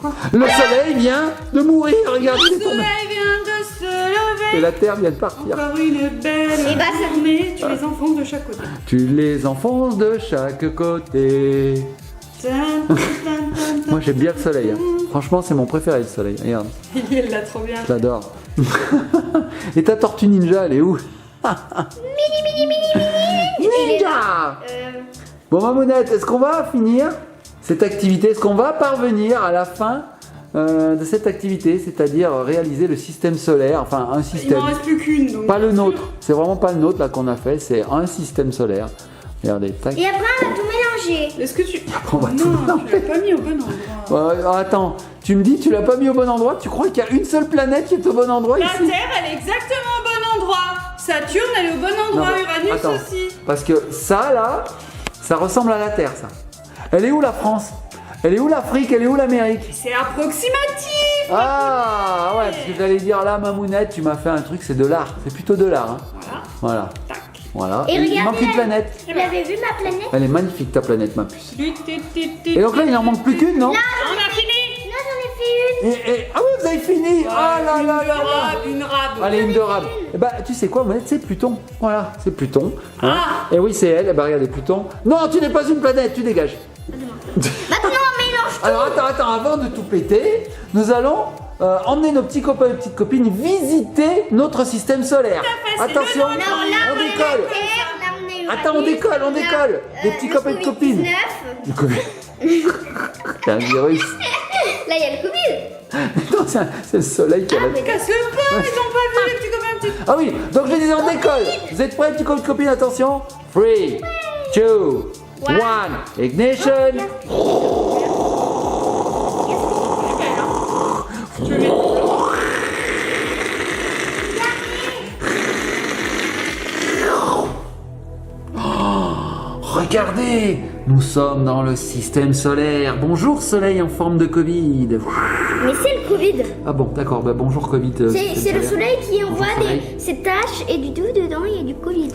A: Quoi?
B: Le soleil vient de mourir, regarde, il est
A: Le
B: tombé.
A: soleil vient de se
B: Et
A: lever.
B: la terre vient de partir.
A: Encore une belle
C: Et bah, ça-
A: journée. Tu les enfonces de chaque côté.
B: Tu les enfonces de chaque côté.
A: Tan, tan, tan, tan,
B: Moi j'aime bien le soleil. Hein. Franchement, c'est mon préféré le soleil. Regarde,
A: Ellie, elle l'a trop bien.
B: je l'adore. Et ta tortue ninja, elle est où? Ninja. Bon Mamounette, est-ce qu'on va finir cette activité? Est-ce qu'on va parvenir à la fin de cette activité, c'est-à-dire réaliser le système solaire, enfin un
A: Il
B: système.
A: m'en reste plus qu'une. Donc.
B: Pas le nôtre, c'est vraiment pas le nôtre là qu'on a fait, c'est un système solaire. Regardez, tac.
C: Et après, on va tout mélanger.
A: Est-ce que tu.
B: On va tout
A: Non,
B: mélanger.
A: tu l'as pas mis au bon endroit.
B: Attends, tu me dis tu l'as pas mis au bon endroit? Tu crois qu'il y a une seule planète qui est au bon endroit
A: La
B: ici?
A: Terre, elle est exactement au bon endroit. Saturne, elle est au bon endroit.
B: Non, mais
A: Uranus
B: attends,
A: aussi.
B: parce que ça là, ça ressemble à la Terre ça. Elle est où la France? Elle est où l'Afrique? Elle est où l'Amérique?
A: C'est approximatif.
B: Ah ouais, parce que j'allais dire là, Mamounette, tu m'as fait un truc, c'est de l'art. C'est plutôt de l'art. Hein.
A: Voilà.
B: Voilà.
A: Tac.
B: Voilà.
C: Et
B: Il
C: regardez,
B: manque une planète.
C: Vous l'avez vu ma planète?
B: Elle est magnifique ta planète, ma puce.
A: Et
B: Et donc là, il n'en manque plus qu'une, non?
A: on a fini.
C: Là, j'en ai fait une.
B: Ah oui, vous avez fini. Ah là là là là.
A: Une rabe.
B: Allez, une de rab. Eh bah, tu sais quoi, Mamounette, c'est Pluton. Voilà, c'est Pluton. Hein.
A: Ah.
B: Et oui, c'est elle. Eh bah, regardez, Pluton. Non, tu n'es pas une planète, tu dégages.
C: Maintenant, on mélange.
B: Alors attends, avant de tout péter, nous allons emmener nos petits copains et petites copines visiter notre système solaire.
A: fait, c'est
B: Attention,
A: le nôtre.
C: Alors là,
B: on
C: on est
B: décolle.
C: la Terre, là, on est Uranus,
B: Attends, on décolle, on décolle. Les petits copains et copines.
C: Le Covid-19.
B: Le Covid. C'est un virus.
C: Là, il y a le Covid.
B: Non, c'est le soleil qui a la...
A: Casse le pas, ils ont pas vu les petits copains petites.
B: Ah oui, donc je disais on décolle. Vous êtes prêts, petits copains et copines? Attention. 3, 2, 1, ignition.
A: Je vais.
B: Regardez, nous sommes dans le système solaire. Bonjour soleil en forme de Covid.
C: Mais c'est le Covid.
B: Ah bon, d'accord, bah bonjour Covid.
C: C'est le soleil qui envoie
B: soleil.
C: ces taches et du tout dedans, il y a du Covid.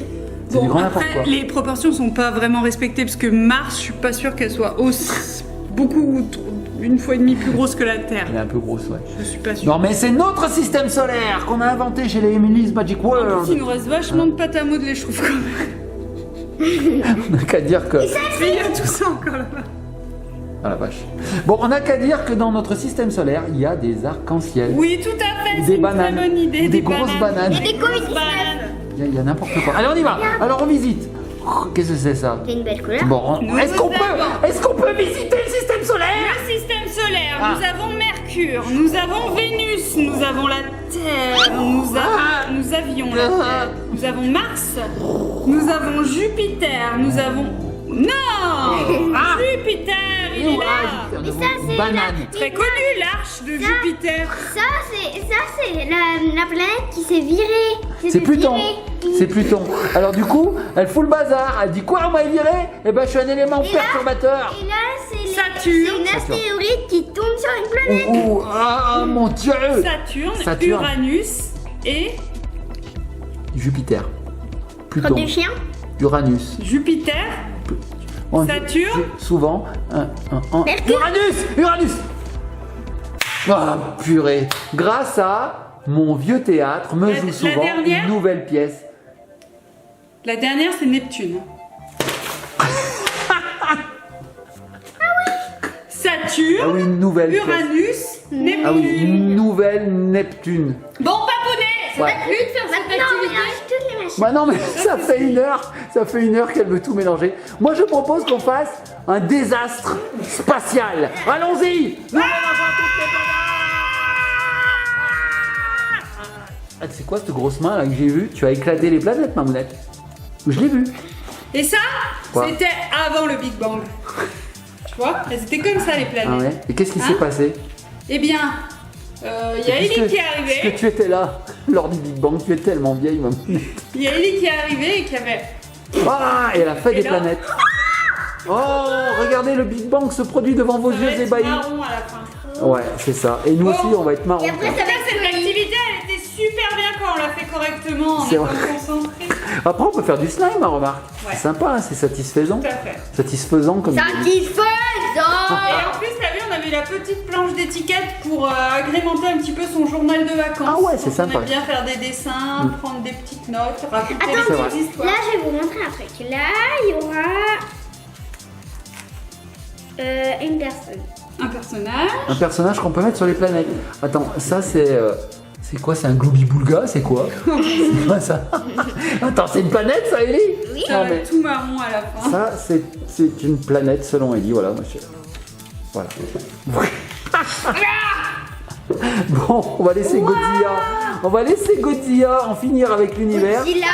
B: C'est du grand n'importe
A: Après,
B: quoi.
A: les proportions sont pas vraiment respectées parce que Mars, je suis pas sûre qu'elle soit aussi beaucoup, une fois et demie plus grosse que la Terre.
B: Elle est un peu grosse, ouais.
A: Je suis pas sûre.
B: Non mais c'est notre système solaire qu'on a inventé chez les Emily's Magic
A: Il
B: World.
A: nous reste vachement de pâte à modeler, je trouve quand même.
B: On n'a qu'à dire que...
A: Mais il y a tout ça encore là-bas.
B: Ah la vache. Bon, on n'a qu'à dire que dans notre système solaire, il y a des arcs-en-ciel.
A: Oui, tout à fait.
B: Des
A: C'est une
B: bananes.
A: très bonne idée.
B: Des grosses bananes.
C: Et des
A: grosses
C: Covid-19.
A: bananes.
B: Il y a n'importe quoi. Allez, on y va. Alors on visite. Qu'est-ce que c'est ça?
C: C'est une belle couleur.
B: Bon,
A: Nous
B: est-ce qu'on
A: avons-
B: peut visiter le système solaire?
A: Le système solaire,
B: Ah.
A: nous avons Mercure, nous avons Vénus, nous avons la Terre, nous avions la Terre, nous avons Mars, nous avons Jupiter, nous avons... Non Jupiter, il est là.
C: Mais ça, c'est
B: banane.
A: Très connu, l'arche de Jupiter.
C: Ça, c'est la planète qui s'est virée. Qui
B: C'est
C: s'est
B: Pluton.
C: virée.
B: C'est Pluton. Alors du coup, elle fout le bazar. Elle dit quoi, on m'a viré? Eh ben, je suis un élément
C: Et là-
B: perturbateur.
C: Et là, c'est
A: Saturne.
C: une astéroïde qui tombe sur une planète.
B: Ah mon Dieu.
A: Saturne, Uranus et
B: Jupiter. Pluton.
C: Comme du chien.
B: Uranus.
A: Jupiter.
B: On dit
A: Saturne.
B: souvent.
C: Mercure.
B: Uranus. Ah purée. Grâce à mon vieux théâtre, me
A: La-
B: joue
A: la
B: souvent
A: dernière
B: une nouvelle pièce.
A: La dernière, c'est Neptune. Saturne,
B: Ah oui, une nouvelle pièce.
A: Uranus, Neptune.
B: Ah oui, une nouvelle Neptune.
A: Bon, papounet, c'est
B: Ouais.
A: pas plus de faire cette
C: Maintenant, on
A: activité.
C: mélange toutes les machines.
B: Bah non mais ça fait une heure qu'elle veut tout mélanger. Moi je propose qu'on fasse un désastre spatial. Allons-y. Nous mélangeons toutes les planètes. Ah, c'est quoi cette grosse main là que j'ai vue? Tu as éclaté les planètes, Mamounette. Je l'ai vu.
A: Et ça,
B: Quoi
A: c'était avant le Big Bang. Tu vois, elles étaient comme ça les
B: Ah
A: planètes.
B: ouais. Et qu'est-ce qui
A: Hein
B: s'est passé?
A: Eh bien, il y a Ellie qui est
B: Puisque
A: arrivée.
B: tu étais là lors du Big Bang, tu es tellement vieille, Mamounette.
A: Il y a Ellie qui est arrivée et qui avait...
B: Ah, et elle a fait des
A: là-
B: planètes. Oh, regardez le Big Bang se produit devant vos
A: Ça va
B: yeux
A: être
B: ébahis.
A: marron à la fin.
B: Ouais, c'est ça. Et nous
A: Bon.
B: aussi, on va être marrons.
C: Et après,
A: Ça va, cette activité, elle était super bien quand on l'a fait correctement, en
B: C'est
A: étant
B: vrai.
A: concentré.
B: Après, on peut faire du slime, remarque.
A: Ouais.
B: C'est sympa, hein, c'est satisfaisant.
A: Tout à fait.
B: Satisfaisant comme.
C: Satisfaisant.
A: Et en plus, t'as vu, on avait la petite planche d'étiquette pour agrémenter un petit peu son journal de vacances.
B: Ah ouais, c'est
A: Donc,
B: sympa.
A: On aime bien faire des dessins, prendre des petites notes, raconter
C: Attends,
A: des
B: c'est vrai.
A: petites histoires.
C: Là, je vais vous montrer un truc. Là, il y aura une personne.
A: Un personnage.
B: Un personnage qu'on peut mettre sur les planètes. Attends, ça c'est. C'est quoi? C'est un Glooby-Boulga? C'est quoi? C'est quoi ça? Attends, c'est une planète ça, Ellie?
C: Oui.
A: Ça
B: Non,
A: va
B: mais
A: être tout marron à la fin.
B: ça, c'est une planète selon Ellie, voilà, monsieur. Voilà. Bon, on va laisser Godzilla. On va laisser Godzilla en finir avec l'univers.
C: Godzilla.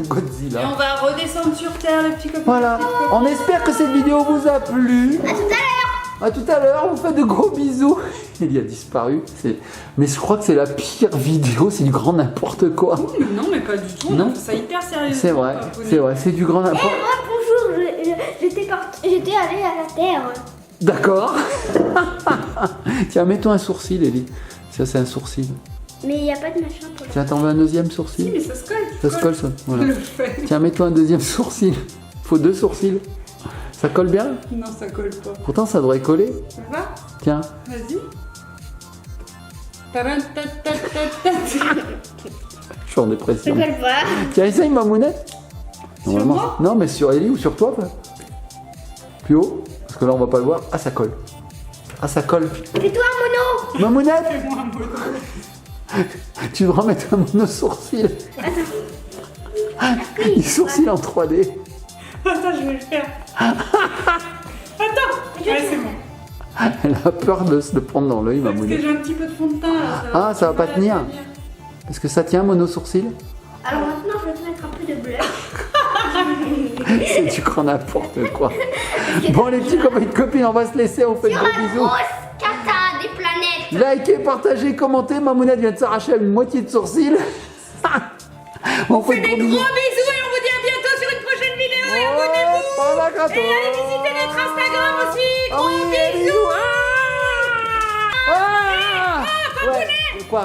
A: Et
B: Godzilla.
A: on va redescendre sur Terre, les petits copains.
B: Voilà. On espère que cette vidéo vous a plu.
C: À tout à l'heure.
B: À tout à l'heure, on vous fait de gros bisous. Il a disparu. Mais je crois que c'est la pire vidéo, c'est du grand n'importe quoi.
A: Non, mais pas du tout.
B: Non.
A: On fait ça hyper sérieux.
B: C'est vrai, c'est du grand n'importe quoi.
C: Moi, bonjour, j'étais allée à la Terre.
B: D'accord. Tiens, mets-toi un sourcil, Ellie. Ça, c'est un sourcil.
C: Mais il n'y a pas de machin pour
B: Tiens, t'en veux un deuxième
A: Si,
B: sourcil?
A: mais ça se colle.
B: Ça se colle, ça. Voilà.
A: Le fait.
B: Tiens, mets-toi un deuxième sourcil. Faut 2 sourcils. Ça colle bien?
A: Non, ça colle pas.
B: Pourtant, ça devrait coller.
A: Ça va?
B: Tiens.
A: Vas-y. Tadam, tat, tat, tat, tat.
B: Je suis en dépression.
C: colle pas.
B: Tiens, essaye ma mounette.
A: Sur moi?
B: Non, mais sur Ellie ou sur toi. Quoi. Plus haut. Parce que là, on va pas le voir. Ah, ça colle. Ah, ça colle.
C: Fais-toi un mono.
B: Ma mounette.
A: Fais-moi un mono.
B: Tu devras mettre un mono sourcil. Il sourcille en 3D.
A: Attends, je vais le faire. Attends. Ouais, c'est bon.
B: Elle a peur de se le prendre dans l'œil, ma
A: Parce que
B: mounette.
A: j'ai un petit peu de fond de teint. Là,
B: Ah, ça va pas tenir. Est-ce que ça tient, mono sourcil?
C: Alors maintenant, je vais te mettre un peu de bleu.
B: C'est du grand n'importe quoi. Bon, les petits copains et copines, on va se laisser. On fait de gros bisous.
C: Grosse cata des planètes.
B: Likez, partagez, commentez. Ma mounette vient de s'arracher à une moitié de sourcil. On fait de
A: Des
B: gros
A: gros
B: bisous.
A: bisous et on vous dit à bientôt sur une prochaine vidéo. Et abonnez-vous.
B: Oh, la gratte.
A: Et allez visiter notre Instagram aussi.
B: Ah
A: Gros
B: oui,
A: bisous.
B: Ah ouais. Quoi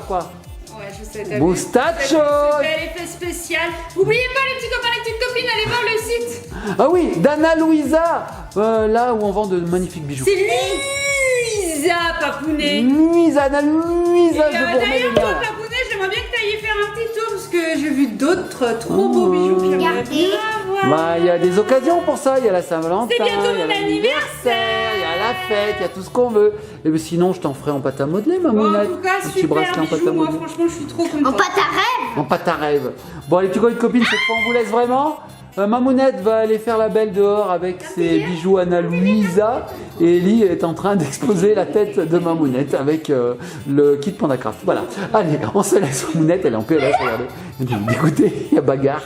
A: Ouais, je sais. t'as vu.
B: Moustacho.
A: Ce bel effet spécial. Oubliez pas les petits copains, les petites copines, allez voir le site.
B: Ah oui, Dana Louisa. Là où on vend de magnifiques bijoux.
A: C'est Lisa Papounet.
B: Louisa, Dana Louisa, je vous remets les
A: D'ailleurs,
B: liens.
A: toi,
B: là.
A: Papounet, j'aimerais bien que tu ailles faire un petit tour parce que j'ai vu d'autres trop beaux bijoux que j'aimerais
C: Regardez.
A: bien avoir.
B: Bah, il y a des occasions pour ça, il y a la Saint-Valentin,
A: C'est bientôt
B: il y a
A: mon anniversaire.
B: il y a la fête, il y a tout ce qu'on veut. Et bien sinon, je t'en ferai en pâte à modeler, ma
A: Bon, en
B: mounette.
A: tout cas,
B: Un petit
A: super
B: bracelet en pâte
A: bijoux.
B: à
A: Moi,
B: modeler.
A: franchement, je suis trop
C: En
A: contente.
C: pâte à rêve.
B: En pâte à rêve. Bon, les petits copains et copines, cette fois, on vous laisse vraiment. Ma mounette va aller faire la belle dehors avec ses bijoux Anna Louisa. Et Ellie est en train d'exposer la tête de ma mounette avec le kit Pandacraft. Voilà. Allez, on se laisse. Mounette, elle est en PLS, regardez. Elle est dégoûtée, il y a bagarre.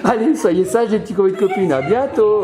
B: Allez, soyez sages les petits copains et copines. À bientôt.